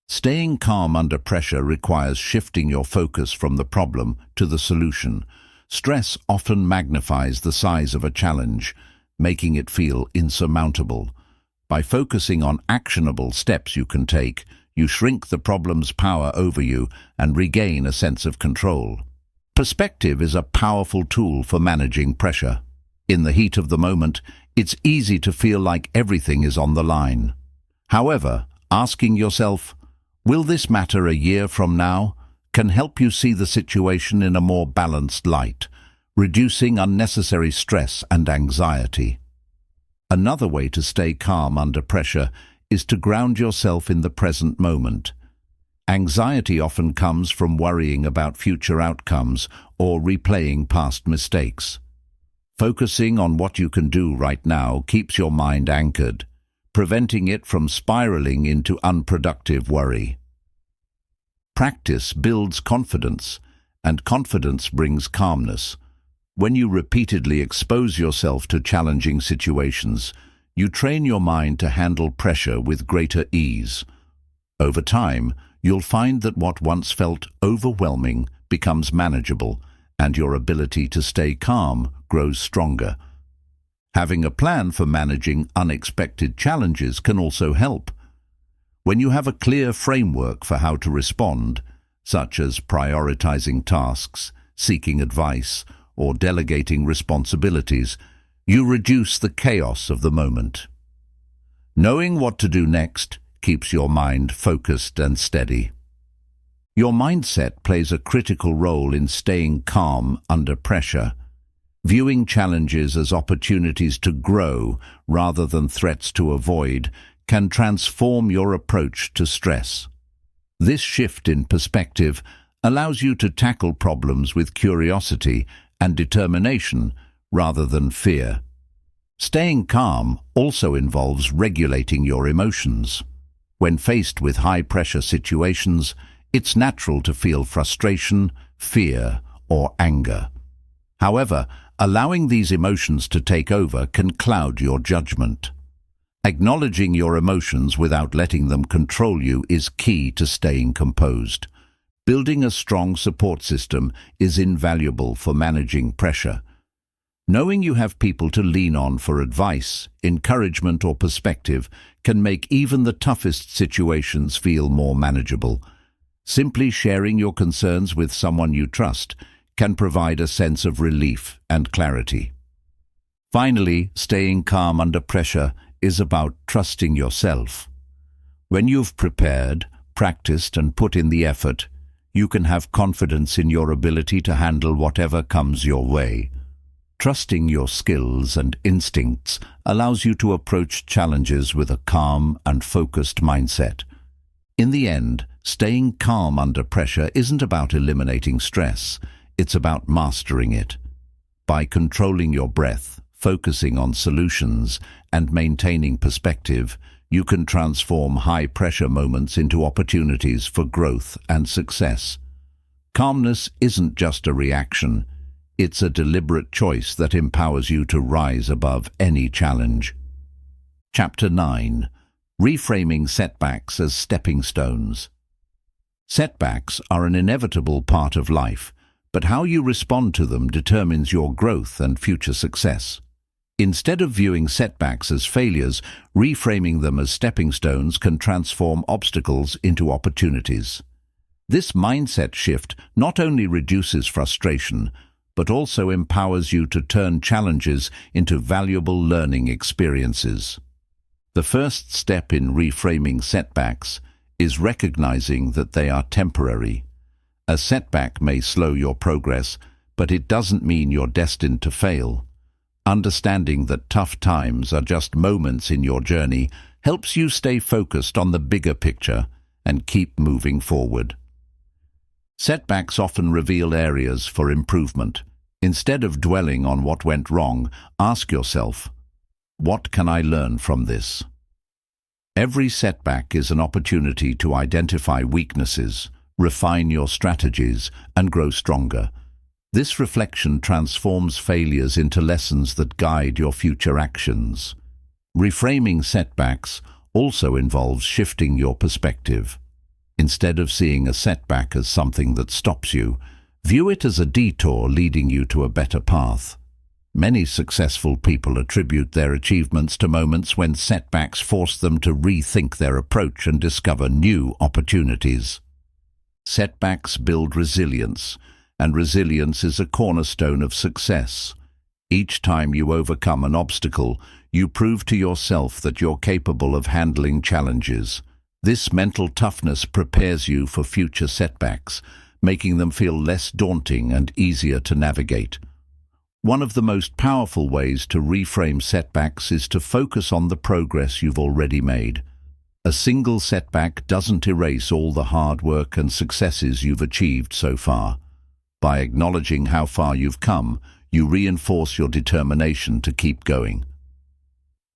S1: Staying calm under pressure requires shifting your focus from the problem to the solution. Stress often magnifies the size of a challenge, making it feel insurmountable. By focusing on actionable steps you can take, You shrink the problem's power over you and regain a sense of control. Perspective is a powerful tool for managing pressure. In the heat of the moment, it's easy to feel like everything is on the line. However, asking yourself, "Will this matter a year from now?" can help you see the situation in a more balanced light, reducing unnecessary stress and anxiety. Another way to stay calm under pressure is to ground yourself in the present moment. Anxiety often comes from worrying about future outcomes or replaying past mistakes. Focusing on what you can do right now keeps your mind anchored, preventing it from spiraling into unproductive worry. Practice builds confidence, and confidence brings calmness. When you repeatedly expose yourself to challenging situations, you train your mind to handle pressure with greater ease. Over time, you'll find that what once felt overwhelming becomes manageable, and your ability to stay calm grows stronger. Having a plan for managing unexpected challenges can also help. When you have a clear framework for how to respond, such as prioritizing tasks, seeking advice, or delegating responsibilities, you reduce the chaos of the moment. Knowing what to do next keeps your mind focused and steady. Your mindset plays a critical role in staying calm under pressure. Viewing challenges as opportunities to grow rather than threats to avoid can transform your approach to stress. This shift in perspective allows you to tackle problems with curiosity and determination rather than fear. Staying calm also involves regulating your emotions. When faced with high-pressure situations, it's natural to feel frustration, fear, or anger. However, allowing these emotions to take over can cloud your judgment. Acknowledging your emotions without letting them control you is key to staying composed. Building a strong support system is invaluable for managing pressure. Knowing you have people to lean on for advice, encouragement, or perspective can make even the toughest situations feel more manageable. Simply sharing your concerns with someone you trust can provide a sense of relief and clarity. Finally, staying calm under pressure is about trusting yourself. When you've prepared, practiced, and put in the effort, you can have confidence in your ability to handle whatever comes your way. Trusting your skills and instincts allows you to approach challenges with a calm and focused mindset. In the end, staying calm under pressure isn't about eliminating stress, it's about mastering it. By controlling your breath, focusing on solutions, and maintaining perspective, you can transform high-pressure moments into opportunities for growth and success. Calmness isn't just a reaction, it's a deliberate choice that empowers you to rise above any challenge. Chapter 9. Reframing setbacks as stepping stones. Setbacks are an inevitable part of life, but how you respond to them determines your growth and future success. Instead of viewing setbacks as failures, reframing them as stepping stones can transform obstacles into opportunities. This mindset shift not only reduces frustration, but also empowers you to turn challenges into valuable learning experiences. The first step in reframing setbacks is recognizing that they are temporary. A setback may slow your progress, but it doesn't mean you're destined to fail. Understanding that tough times are just moments in your journey helps you stay focused on the bigger picture and keep moving forward. Setbacks often reveal areas for improvement. Instead of dwelling on what went wrong, ask yourself, what can I learn from this? Every setback is an opportunity to identify weaknesses, refine your strategies, and grow stronger. This reflection transforms failures into lessons that guide your future actions. Reframing setbacks also involves shifting your perspective. Instead of seeing a setback as something that stops you, view it as a detour leading you to a better path. Many successful people attribute their achievements to moments when setbacks force them to rethink their approach and discover new opportunities. Setbacks build resilience, and resilience is a cornerstone of success. Each time you overcome an obstacle, you prove to yourself that you're capable of handling challenges. This mental toughness prepares you for future setbacks, making them feel less daunting and easier to navigate. One of the most powerful ways to reframe setbacks is to focus on the progress you've already made. A single setback doesn't erase all the hard work and successes you've achieved so far. By acknowledging how far you've come, you reinforce your determination to keep going.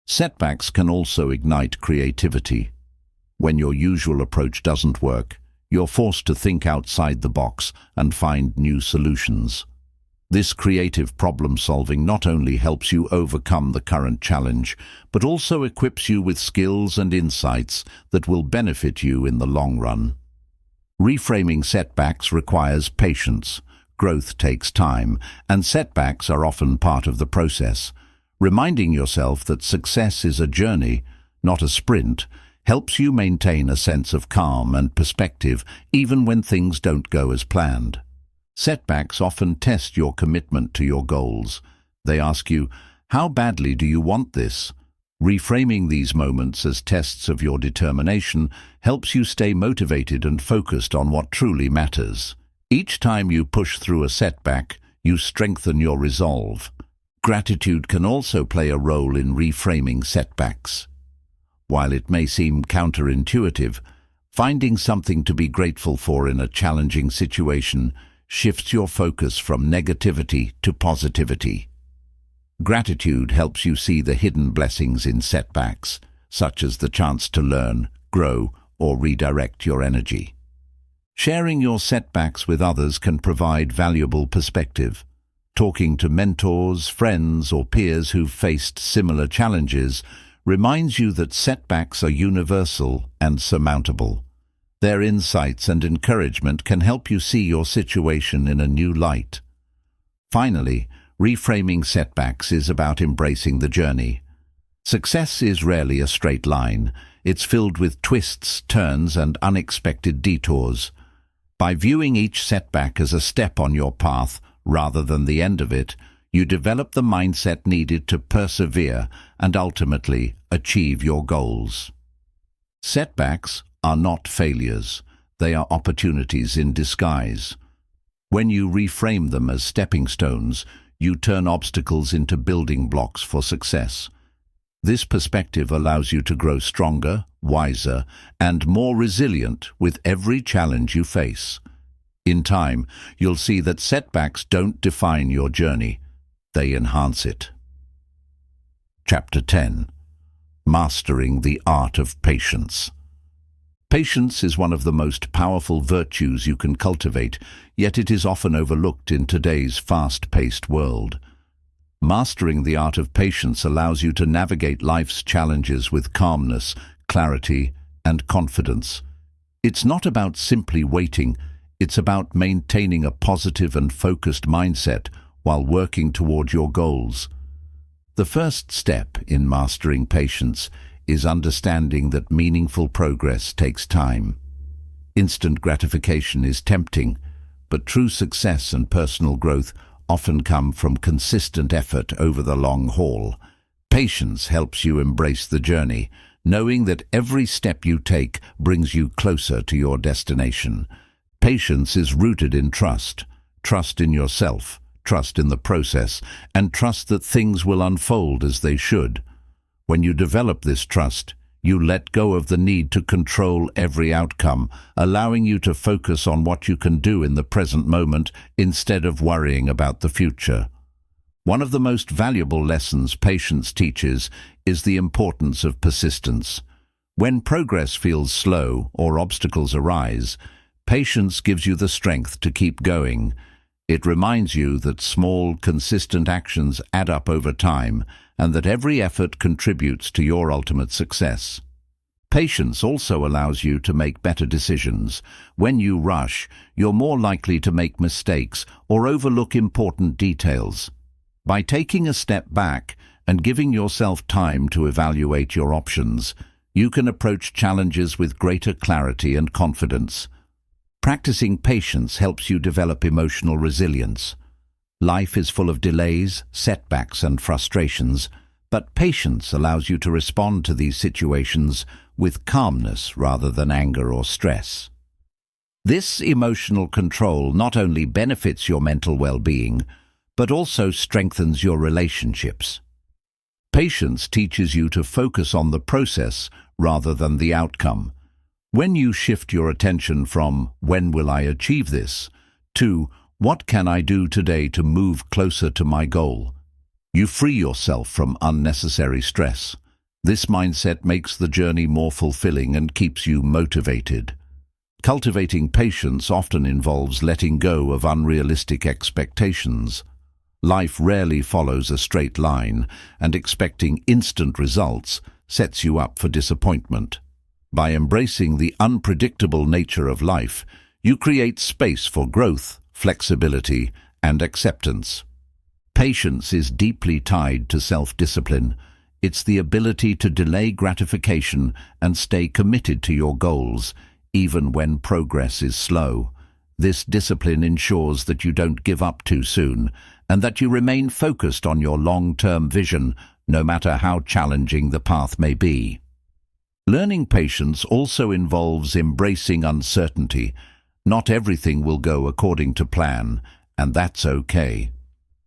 S1: Setbacks can also ignite creativity. When your usual approach doesn't work, you're forced to think outside the box and find new solutions. This creative problem-solving not only helps you overcome the current challenge, but also equips you with skills and insights that will benefit you in the long run. Reframing setbacks requires patience. Growth takes time, and setbacks are often part of the process. Reminding yourself that success is a journey, not a sprint, helps you maintain a sense of calm and perspective even when things don't go as planned. Setbacks often test your commitment to your goals. They ask you, how badly do you want this? Reframing these moments as tests of your determination helps you stay motivated and focused on what truly matters. Each time you push through a setback, you strengthen your resolve. Gratitude can also play a role in reframing setbacks. While it may seem counterintuitive, finding something to be grateful for in a challenging situation shifts your focus from negativity to positivity. Gratitude helps you see the hidden blessings in setbacks, such as the chance to learn, grow, or redirect your energy. Sharing your setbacks with others can provide valuable perspective. Talking to mentors, friends, or peers who've faced similar challenges reminds you that setbacks are universal and surmountable. Their insights and encouragement can help you see your situation in a new light. Finally, reframing setbacks is about embracing the journey. Success is rarely a straight line. It's filled with twists, turns, and unexpected detours. By viewing each setback as a step on your path rather than the end of it, you develop the mindset needed to persevere and ultimately achieve your goals. Setbacks are not failures. They are opportunities in disguise. When you reframe them as stepping stones, you turn obstacles into building blocks for success. This perspective allows you to grow stronger, wiser, and more resilient with every challenge you face. In time, you'll see that setbacks don't define your journey. They enhance it. Chapter 10. Mastering the Art of Patience. Patience is one of the most powerful virtues you can cultivate, yet it is often overlooked in today's fast-paced world. Mastering the art of patience allows you to navigate life's challenges with calmness, clarity, and confidence. It's not about simply waiting, it's about maintaining a positive and focused mindset while working toward your goals. The first step in mastering patience is understanding that meaningful progress takes time. Instant gratification is tempting, but true success and personal growth often come from consistent effort over the long haul. Patience helps you embrace the journey, knowing that every step you take brings you closer to your destination. Patience is rooted in trust. Trust in yourself, trust in the process, and trust that things will unfold as they should. When you develop this trust, you let go of the need to control every outcome, allowing you to focus on what you can do in the present moment instead of worrying about the future. One of the most valuable lessons patience teaches is the importance of persistence. When progress feels slow or obstacles arise, patience gives you the strength to keep going. It reminds you that small, consistent actions add up over time and that every effort contributes to your ultimate success. Patience also allows you to make better decisions. When you rush, you're more likely to make mistakes or overlook important details. By taking a step back and giving yourself time to evaluate your options, you can approach challenges with greater clarity and confidence. Practicing patience helps you develop emotional resilience. Life is full of delays, setbacks, and frustrations, but patience allows you to respond to these situations with calmness rather than anger or stress. This emotional control not only benefits your mental well-being, but also strengthens your relationships. Patience teaches you to focus on the process rather than the outcome. When you shift your attention from "when will I achieve this" to "what can I do today to move closer to my goal," you free yourself from unnecessary stress. This mindset makes the journey more fulfilling and keeps you motivated. Cultivating patience often involves letting go of unrealistic expectations. Life rarely follows a straight line, and expecting instant results sets you up for disappointment. By embracing the unpredictable nature of life, you create space for growth, flexibility, and acceptance. Patience is deeply tied to self-discipline. It's the ability to delay gratification and stay committed to your goals, even when progress is slow. This discipline ensures that you don't give up too soon, and that you remain focused on your long-term vision, no matter how challenging the path may be. Learning patience also involves embracing uncertainty. Not everything will go according to plan, and that's okay.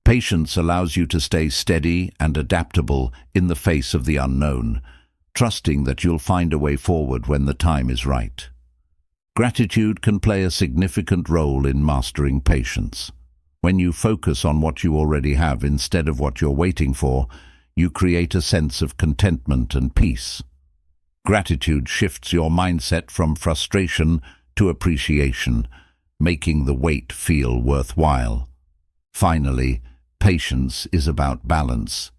S1: Patience allows you to stay steady and adaptable in the face of the unknown, trusting that you'll find a way forward when the time is right. Gratitude can play a significant role in mastering patience. When you focus on what you already have instead of what you're waiting for, you create a sense of contentment and peace. Gratitude shifts your mindset from frustration to appreciation, making the wait feel worthwhile. Finally, patience is about balance.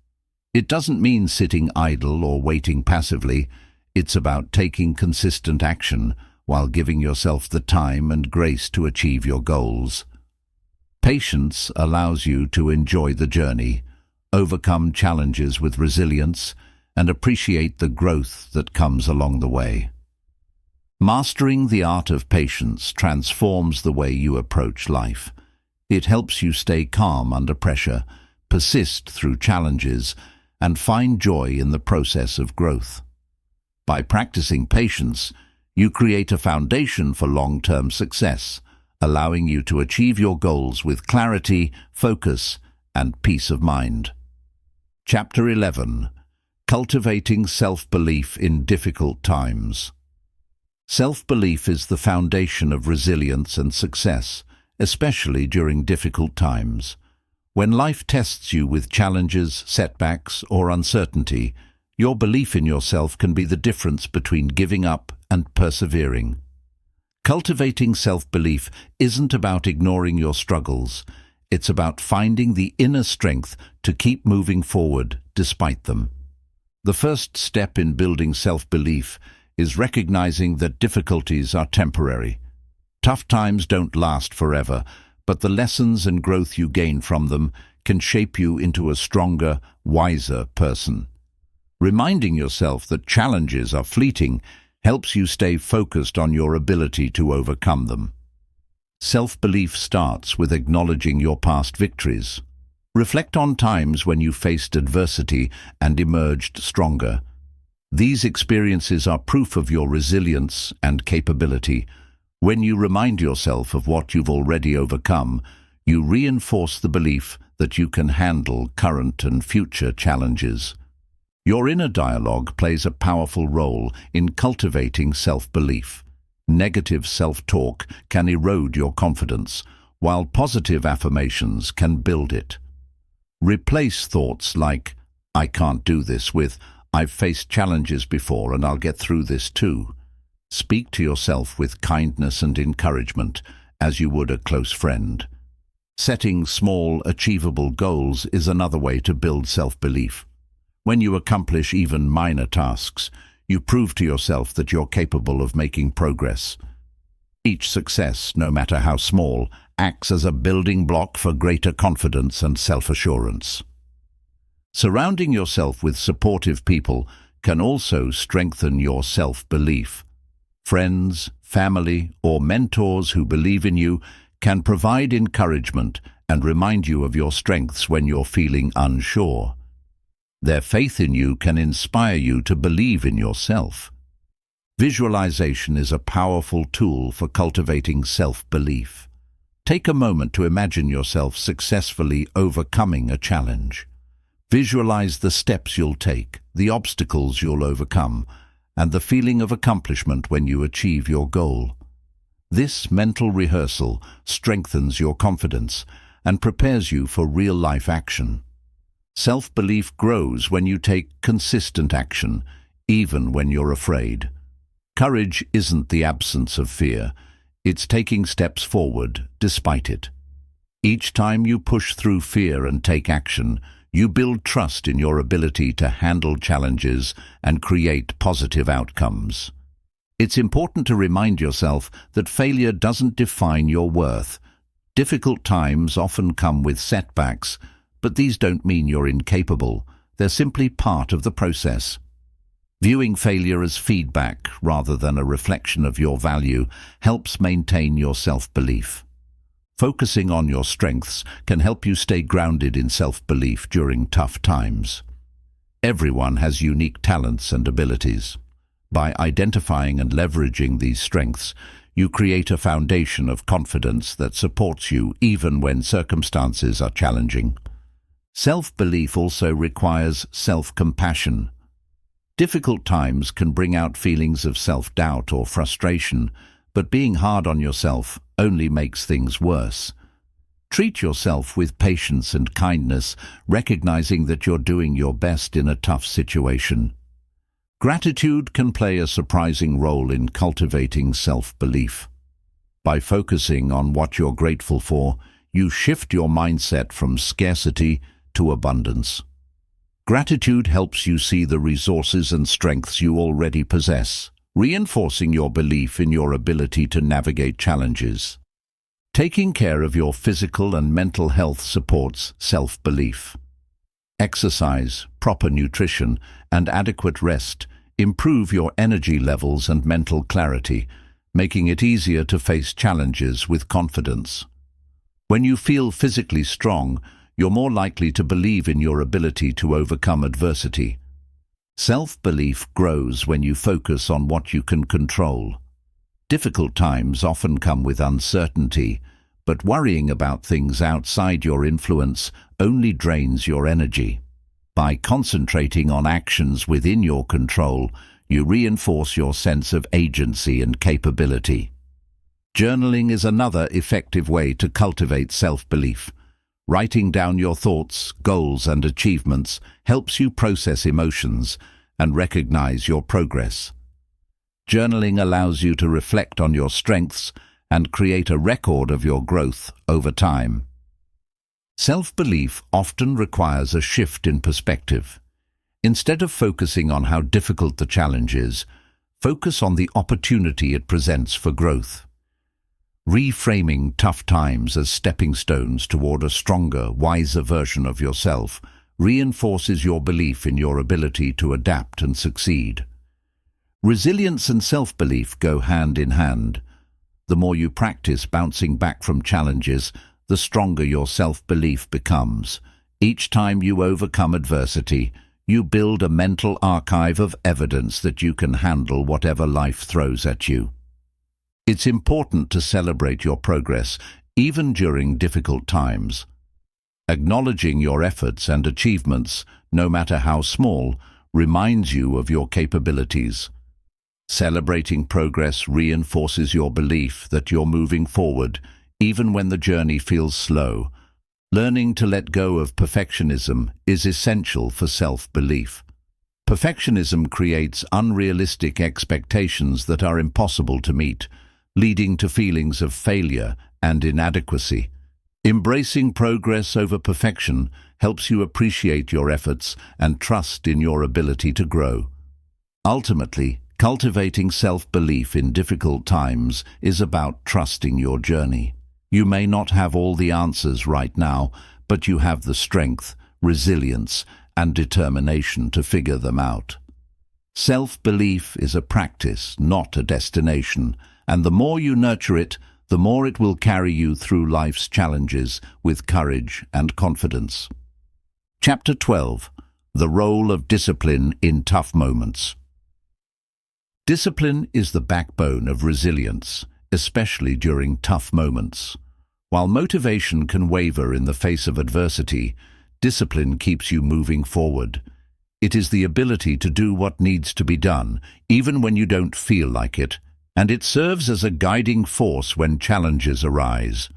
S1: It doesn't mean sitting idle or waiting passively. It's about taking consistent action while giving yourself the time and grace to achieve your goals. Patience allows you to enjoy the journey, overcome challenges with resilience, and appreciate the growth that comes along the way. Mastering the art of patience transforms the way you approach life. It helps you stay calm under pressure, persist through challenges, and find joy in the process of growth. By practicing patience, you create a foundation for long-term success, allowing you to achieve your goals with clarity, focus, and peace of mind. Chapter 11. Cultivating self-belief in difficult times. Self-belief is the foundation of resilience and success, especially during difficult times. When life tests you with challenges, setbacks, or uncertainty, your belief in yourself can be the difference between giving up and persevering. Cultivating self-belief isn't about ignoring your struggles. It's about finding the inner strength to keep moving forward despite them. The first step in building self-belief is recognizing that difficulties are temporary. Tough times don't last forever, but the lessons and growth you gain from them can shape you into a stronger, wiser person. Reminding yourself that challenges are fleeting helps you stay focused on your ability to overcome them. Self-belief starts with acknowledging your past victories. Reflect on times when you faced adversity and emerged stronger. These experiences are proof of your resilience and capability. When you remind yourself of what you've already overcome, you reinforce the belief that you can handle current and future challenges. Your inner dialogue plays a powerful role in cultivating self-belief. Negative self-talk can erode your confidence, while positive affirmations can build it. Replace thoughts like, "I can't do this," with, "I've faced challenges before and I'll get through this too." Speak to yourself with kindness and encouragement, as you would a close friend. Setting small, achievable goals is another way to build self-belief. When you accomplish even minor tasks, you prove to yourself that you're capable of making progress. Each success, no matter how small, acts as a building block for greater confidence and self-assurance. Surrounding yourself with supportive people can also strengthen your self-belief. Friends, family, or mentors who believe in you can provide encouragement and remind you of your strengths when you're feeling unsure. Their faith in you can inspire you to believe in yourself. Visualization is a powerful tool for cultivating self-belief. Take a moment to imagine yourself successfully overcoming a challenge. Visualize the steps you'll take, the obstacles you'll overcome, and the feeling of accomplishment when you achieve your goal. This mental rehearsal strengthens your confidence and prepares you for real-life action. Self-belief grows when you take consistent action, even when you're afraid. Courage isn't the absence of fear, it's taking steps forward despite it. Each time you push through fear and take action, you build trust in your ability to handle challenges and create positive outcomes. It's important to remind yourself that failure doesn't define your worth. Difficult times often come with setbacks, but these don't mean you're incapable. They're simply part of the process. Viewing failure as feedback rather than a reflection of your value helps maintain your self-belief. Focusing on your strengths can help you stay grounded in self-belief during tough times. Everyone has unique talents and abilities. By identifying and leveraging these strengths, you create a foundation of confidence that supports you even when circumstances are challenging. Self-belief also requires self-compassion. Difficult times can bring out feelings of self-doubt or frustration, but being hard on yourself only makes things worse. Treat yourself with patience and kindness, recognizing that you're doing your best in a tough situation. Gratitude can play a surprising role in cultivating self-belief. By focusing on what you're grateful for, you shift your mindset from scarcity to abundance. Gratitude helps you see the resources and strengths you already possess, reinforcing your belief in your ability to navigate challenges. Taking care of your physical and mental health supports self-belief. Exercise, proper nutrition, and adequate rest improve your energy levels and mental clarity, making it easier to face challenges with confidence. When you feel physically strong, you're more likely to believe in your ability to overcome adversity. Self-belief grows when you focus on what you can control. Difficult times often come with uncertainty, but worrying about things outside your influence only drains your energy. By concentrating on actions within your control, you reinforce your sense of agency and capability. Journaling is another effective way to cultivate self-belief. Writing down your thoughts, goals, and achievements helps you process emotions and recognize your progress. Journaling allows you to reflect on your strengths and create a record of your growth over time. Self-belief often requires a shift in perspective. Instead of focusing on how difficult the challenge is, focus on the opportunity it presents for growth. Reframing tough times as stepping stones toward a stronger, wiser version of yourself reinforces your belief in your ability to adapt and succeed. Resilience and self-belief go hand in hand. The more you practice bouncing back from challenges, the stronger your self-belief becomes. Each time you overcome adversity, you build a mental archive of evidence that you can handle whatever life throws at you. It's important to celebrate your progress, even during difficult times. Acknowledging your efforts and achievements, no matter how small, reminds you of your capabilities. Celebrating progress reinforces your belief that you're moving forward, even when the journey feels slow. Learning to let go of perfectionism is essential for self-belief. Perfectionism creates unrealistic expectations that are impossible to meet, leading to feelings of failure and inadequacy. Embracing progress over perfection helps you appreciate your efforts and trust in your ability to grow. Ultimately, cultivating self-belief in difficult times is about trusting your journey. You may not have all the answers right now, but you have the strength, resilience, and determination to figure them out. Self-belief is a practice, not a destination, and the more you nurture it, the more it will carry you through life's challenges with courage and confidence. Chapter 12. The Role of Discipline in Tough Moments. Discipline is the backbone of resilience, especially during tough moments. While motivation can waver in the face of adversity, discipline keeps you moving forward. It is the ability to do what needs to be done, even when you don't feel like it, and it serves as a guiding force when challenges arise.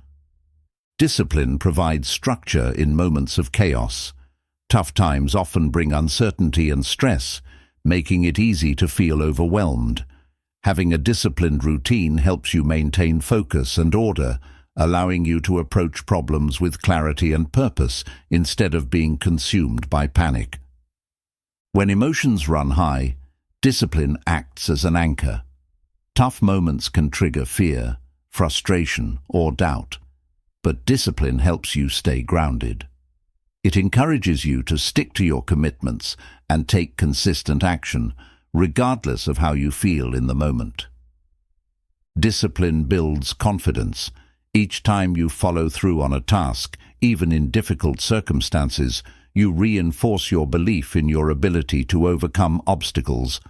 S1: Discipline provides structure in moments of chaos. Tough times often bring uncertainty and stress, making it easy to feel overwhelmed. Having a disciplined routine helps you maintain focus and order, allowing you to approach problems with clarity and purpose instead of being consumed by panic. When emotions run high, discipline acts as an anchor. Tough moments can trigger fear, frustration, or doubt, but discipline helps you stay grounded. It encourages you to stick to your commitments and take consistent action, regardless of how you feel in the moment. Discipline builds confidence. Each time you follow through on a task, even in difficult circumstances, you reinforce your belief in your ability to overcome obstacles.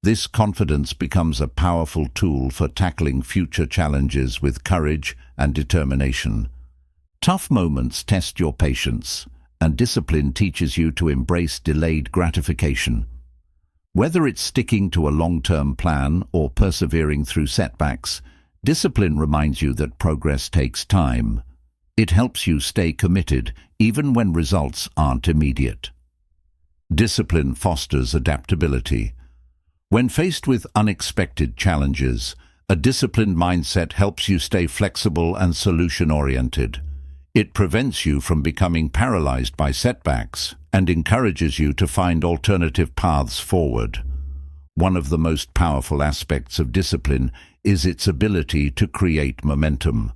S1: This confidence becomes a powerful tool for tackling future challenges with courage and determination. Tough moments test your patience, and discipline teaches you to embrace delayed gratification. Whether it's sticking to a long-term plan or persevering through setbacks, discipline reminds you that progress takes time. It helps you stay committed even when results aren't immediate. Discipline fosters adaptability. When faced with unexpected challenges, a disciplined mindset helps you stay flexible and solution-oriented. It prevents you from becoming paralyzed by setbacks and encourages you to find alternative paths forward. One of the most powerful aspects of discipline is its ability to create momentum.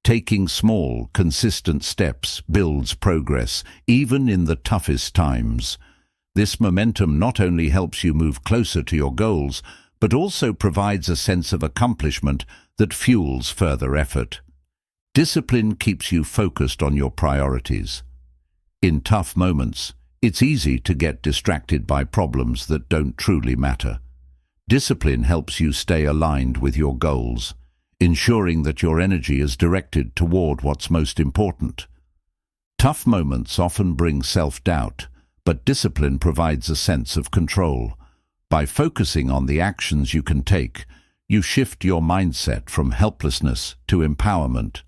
S1: Taking small, consistent steps builds progress, even in the toughest times. This momentum not only helps you move closer to your goals, but also provides a sense of accomplishment that fuels further effort. Discipline keeps you focused on your priorities. In tough moments, it's easy to get distracted by problems that don't truly matter. Discipline helps you stay aligned with your goals, ensuring that your energy is directed toward what's most important. Tough moments often bring self-doubt, but discipline provides a sense of control. By focusing on the actions you can take, you shift your mindset from helplessness to empowerment.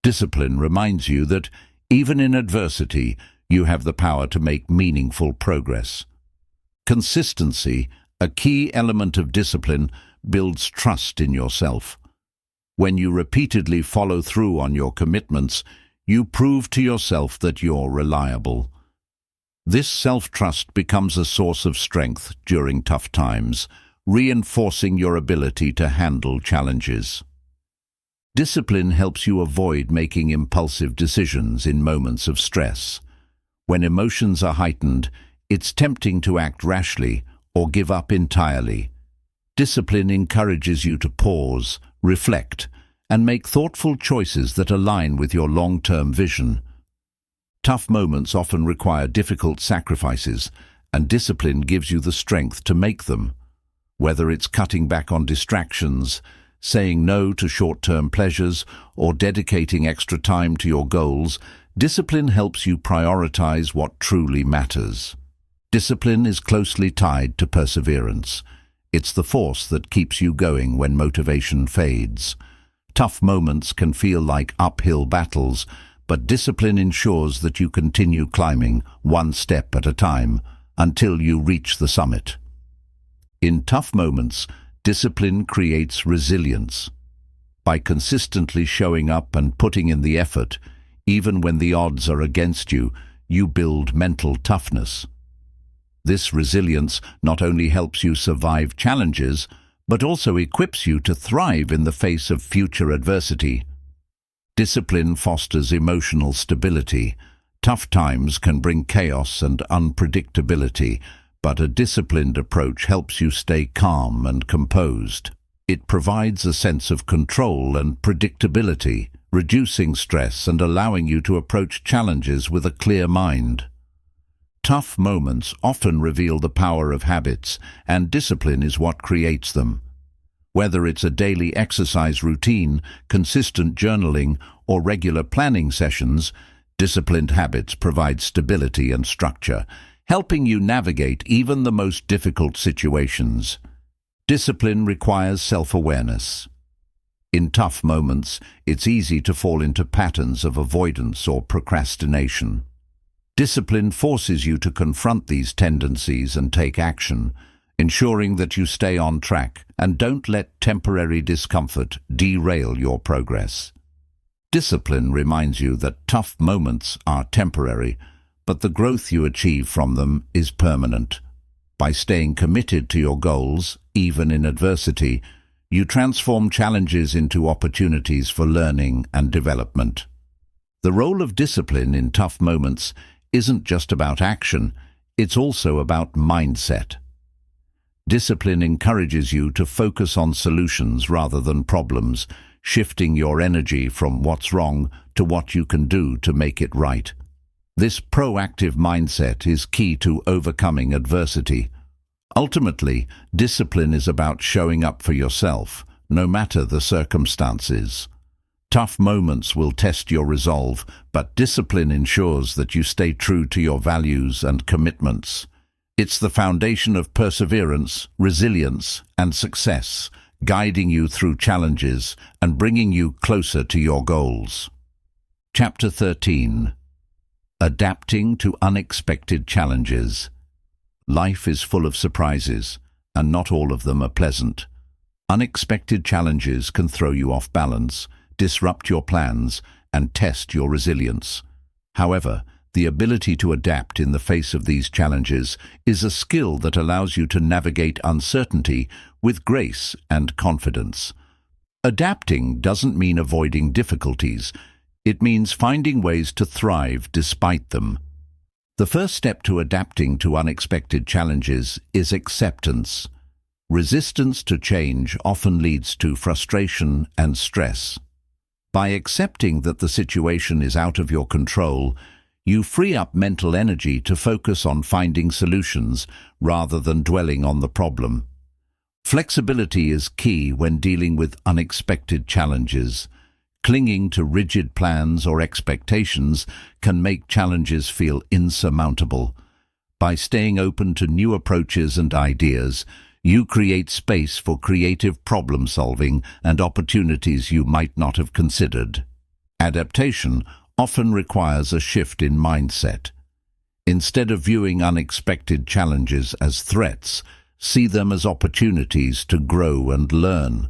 S1: Discipline reminds you that, even in adversity, you have the power to make meaningful progress. Consistency, a key element of discipline, builds trust in yourself. When you repeatedly follow through on your commitments, you prove to yourself that you're reliable. This self-trust becomes a source of strength during tough times, reinforcing your ability to handle challenges. Discipline helps you avoid making impulsive decisions in moments of stress. When emotions are heightened, it's tempting to act rashly or give up entirely. Discipline encourages you to pause, reflect, and make thoughtful choices that align with your long-term vision. Tough moments often require difficult sacrifices, and discipline gives you the strength to make them. Whether it's cutting back on distractions, saying no to short-term pleasures, or dedicating extra time to your goals, discipline helps you prioritize what truly matters. Discipline is closely tied to perseverance. It's the force that keeps you going when motivation fades. Tough moments can feel like uphill battles, but discipline ensures that you continue climbing one step at a time until you reach the summit. In tough moments, discipline creates resilience. By consistently showing up and putting in the effort, even when the odds are against you, you build mental toughness. This resilience not only helps you survive challenges, but also equips you to thrive in the face of future adversity. Discipline fosters emotional stability. Tough times can bring chaos and unpredictability, but a disciplined approach helps you stay calm and composed. It provides a sense of control and predictability, reducing stress and allowing you to approach challenges with a clear mind. Tough moments often reveal the power of habits, and discipline is what creates them. Whether it's a daily exercise routine, consistent journaling, or regular planning sessions, disciplined habits provide stability and structure, helping you navigate even the most difficult situations. Discipline requires self-awareness. In tough moments, it's easy to fall into patterns of avoidance or procrastination. Discipline forces you to confront these tendencies and take action, ensuring that you stay on track and don't let temporary discomfort derail your progress. Discipline reminds you that tough moments are temporary, but the growth you achieve from them is permanent. By staying committed to your goals, even in adversity, you transform challenges into opportunities for learning and development. The role of discipline in tough moments isn't just about action, it's also about mindset. Discipline encourages you to focus on solutions rather than problems, shifting your energy from what's wrong to what you can do to make it right. This proactive mindset is key to overcoming adversity. Ultimately, discipline is about showing up for yourself, no matter the circumstances. Tough moments will test your resolve, but discipline ensures that you stay true to your values and commitments. It's the foundation of perseverance, resilience, and success, guiding you through challenges and bringing you closer to your goals. Chapter 13. Adapting to unexpected challenges. Life is full of surprises, and not all of them are pleasant. Unexpected challenges can throw you off balance, disrupt your plans, and test your resilience. However, the ability to adapt in the face of these challenges is a skill that allows you to navigate uncertainty with grace and confidence. Adapting doesn't mean avoiding difficulties. It means finding ways to thrive despite them. The first step to adapting to unexpected challenges is acceptance. Resistance to change often leads to frustration and stress. By accepting that the situation is out of your control, you free up mental energy to focus on finding solutions rather than dwelling on the problem. Flexibility is key when dealing with unexpected challenges. Clinging to rigid plans or expectations can make challenges feel insurmountable. By staying open to new approaches and ideas, you create space for creative problem-solving and opportunities you might not have considered. Adaptation often requires a shift in mindset. Instead of viewing unexpected challenges as threats, see them as opportunities to grow and learn.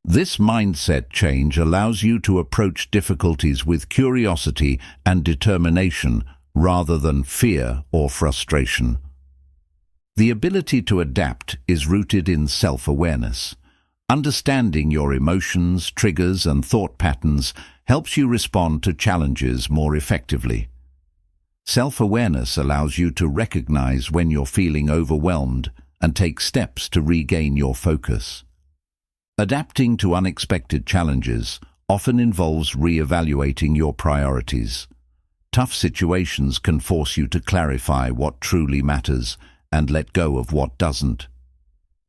S1: This mindset change allows you to approach difficulties with curiosity and determination rather than fear or frustration. The ability to adapt is rooted in self-awareness. Understanding your emotions, triggers, and thought patterns helps you respond to challenges more effectively. Self-awareness allows you to recognize when you're feeling overwhelmed and take steps to regain your focus. Adapting to unexpected challenges often involves re-evaluating your priorities. Tough situations can force you to clarify what truly matters and let go of what doesn't.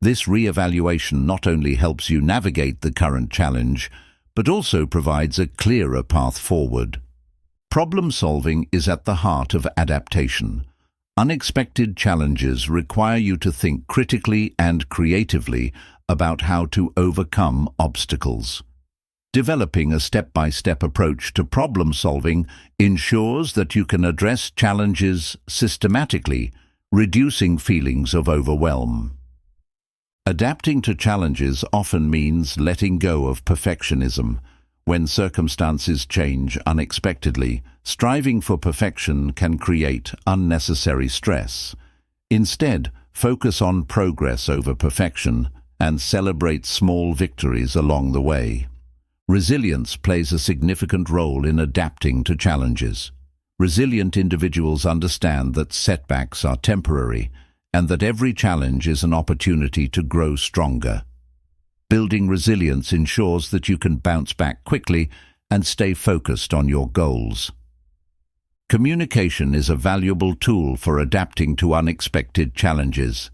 S1: This re-evaluation not only helps you navigate the current challenge, but also provides a clearer path forward. Problem-solving is at the heart of adaptation. Unexpected challenges require you to think critically and creatively about how to overcome obstacles. Developing a step-by-step approach to problem-solving ensures that you can address challenges systematically, reducing feelings of overwhelm. Adapting to challenges often means letting go of perfectionism. When circumstances change unexpectedly, striving for perfection can create unnecessary stress. Instead, focus on progress over perfection and celebrate small victories along the way. Resilience plays a significant role in adapting to challenges. Resilient individuals understand that setbacks are temporary and that every challenge is an opportunity to grow stronger. Building resilience ensures that you can bounce back quickly and stay focused on your goals. Communication is a valuable tool for adapting to unexpected challenges.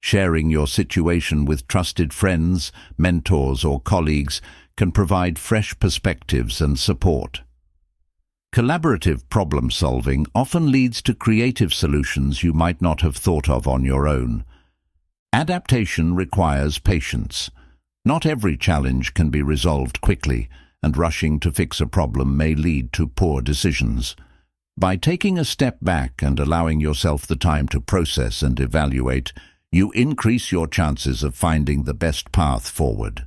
S1: Sharing your situation with trusted friends, mentors, or colleagues can provide fresh perspectives and support. Collaborative problem-solving often leads to creative solutions you might not have thought of on your own. Adaptation requires patience. Not every challenge can be resolved quickly, and rushing to fix a problem may lead to poor decisions. By taking a step back and allowing yourself the time to process and evaluate, you increase your chances of finding the best path forward.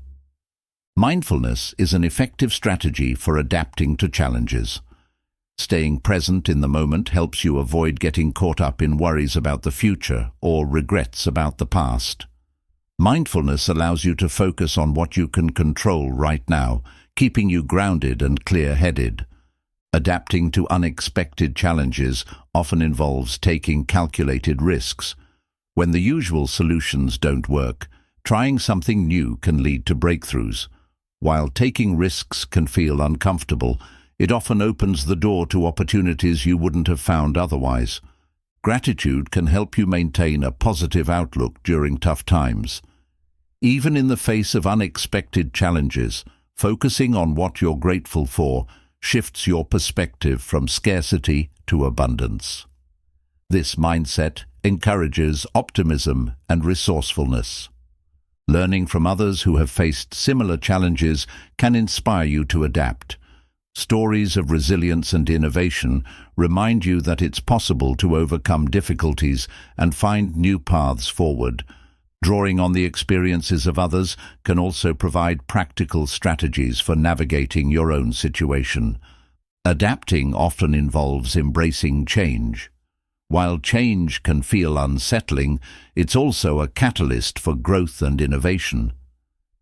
S1: Mindfulness is an effective strategy for adapting to challenges. Staying present in the moment helps you avoid getting caught up in worries about the future or regrets about the past. Mindfulness allows you to focus on what you can control right now, keeping you grounded and clear-headed. Adapting to unexpected challenges often involves taking calculated risks. When the usual solutions don't work, trying something new can lead to breakthroughs. While taking risks can feel uncomfortable, it often opens the door to opportunities you wouldn't have found otherwise. Gratitude can help you maintain a positive outlook during tough times. Even in the face of unexpected challenges, focusing on what you're grateful for shifts your perspective from scarcity to abundance. This mindset encourages optimism and resourcefulness. Learning from others who have faced similar challenges can inspire you to adapt. Stories of resilience and innovation remind you that it's possible to overcome difficulties and find new paths forward. Drawing on the experiences of others can also provide practical strategies for navigating your own situation. Adapting often involves embracing change. While change can feel unsettling, it's also a catalyst for growth and innovation.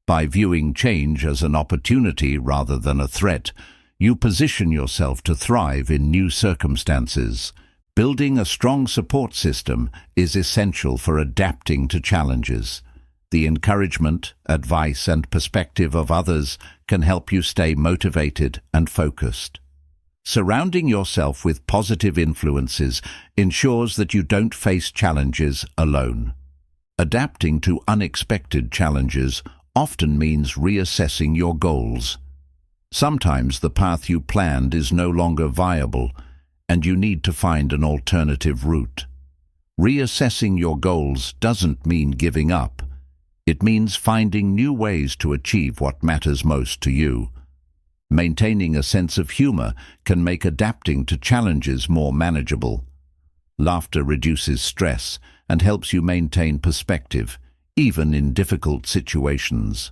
S1: By viewing change as an opportunity rather than a threat, you position yourself to thrive in new circumstances. Building a strong support system is essential for adapting to challenges. The encouragement, advice, and perspective of others can help you stay motivated and focused. Surrounding yourself with positive influences ensures that you don't face challenges alone. Adapting to unexpected challenges often means reassessing your goals. Sometimes the path you planned is no longer viable, and you need to find an alternative route. Reassessing your goals doesn't mean giving up. It means finding new ways to achieve what matters most to you. Maintaining a sense of humor can make adapting to challenges more manageable. Laughter reduces stress and helps you maintain perspective, even in difficult situations.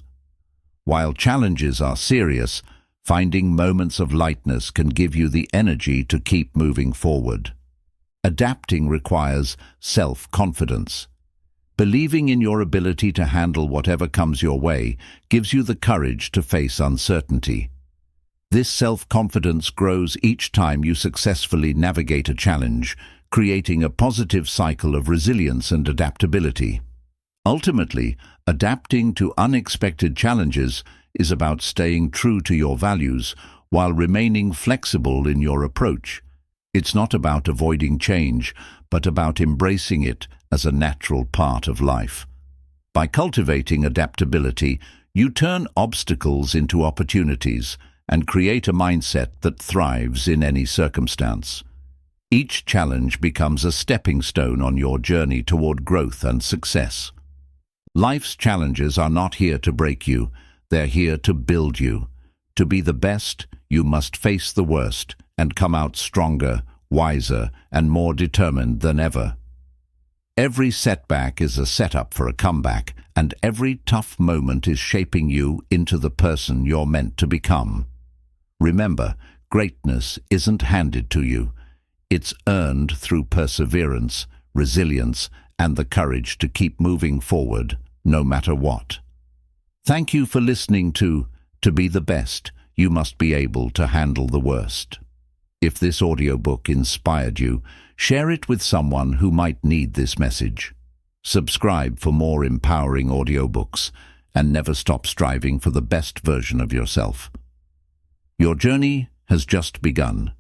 S1: While challenges are serious, finding moments of lightness can give you the energy to keep moving forward. Adapting requires self-confidence. Believing in your ability to handle whatever comes your way gives you the courage to face uncertainty. This self-confidence grows each time you successfully navigate a challenge, creating a positive cycle of resilience and adaptability. Ultimately, adapting to unexpected challenges is about staying true to your values while remaining flexible in your approach. It's not about avoiding change, but about embracing it as a natural part of life. By cultivating adaptability, you turn obstacles into opportunities and create a mindset that thrives in any circumstance. Each challenge becomes a stepping stone on your journey toward growth and success. Life's challenges are not here to break you. They're here to build you. To be the best, you must face the worst and come out stronger, wiser, and more determined than ever. Every setback is a setup for a comeback, and every tough moment is shaping you into the person you're meant to become. Remember, greatness isn't handed to you. It's earned through perseverance, resilience, and the courage to keep moving forward, no matter what. Thank you for listening to To be the best, you must be able to handle the worst. If this audiobook inspired you, share it with someone who might need this message. Subscribe for more empowering audiobooks, and never stop striving for the best version of yourself. Your journey has just begun.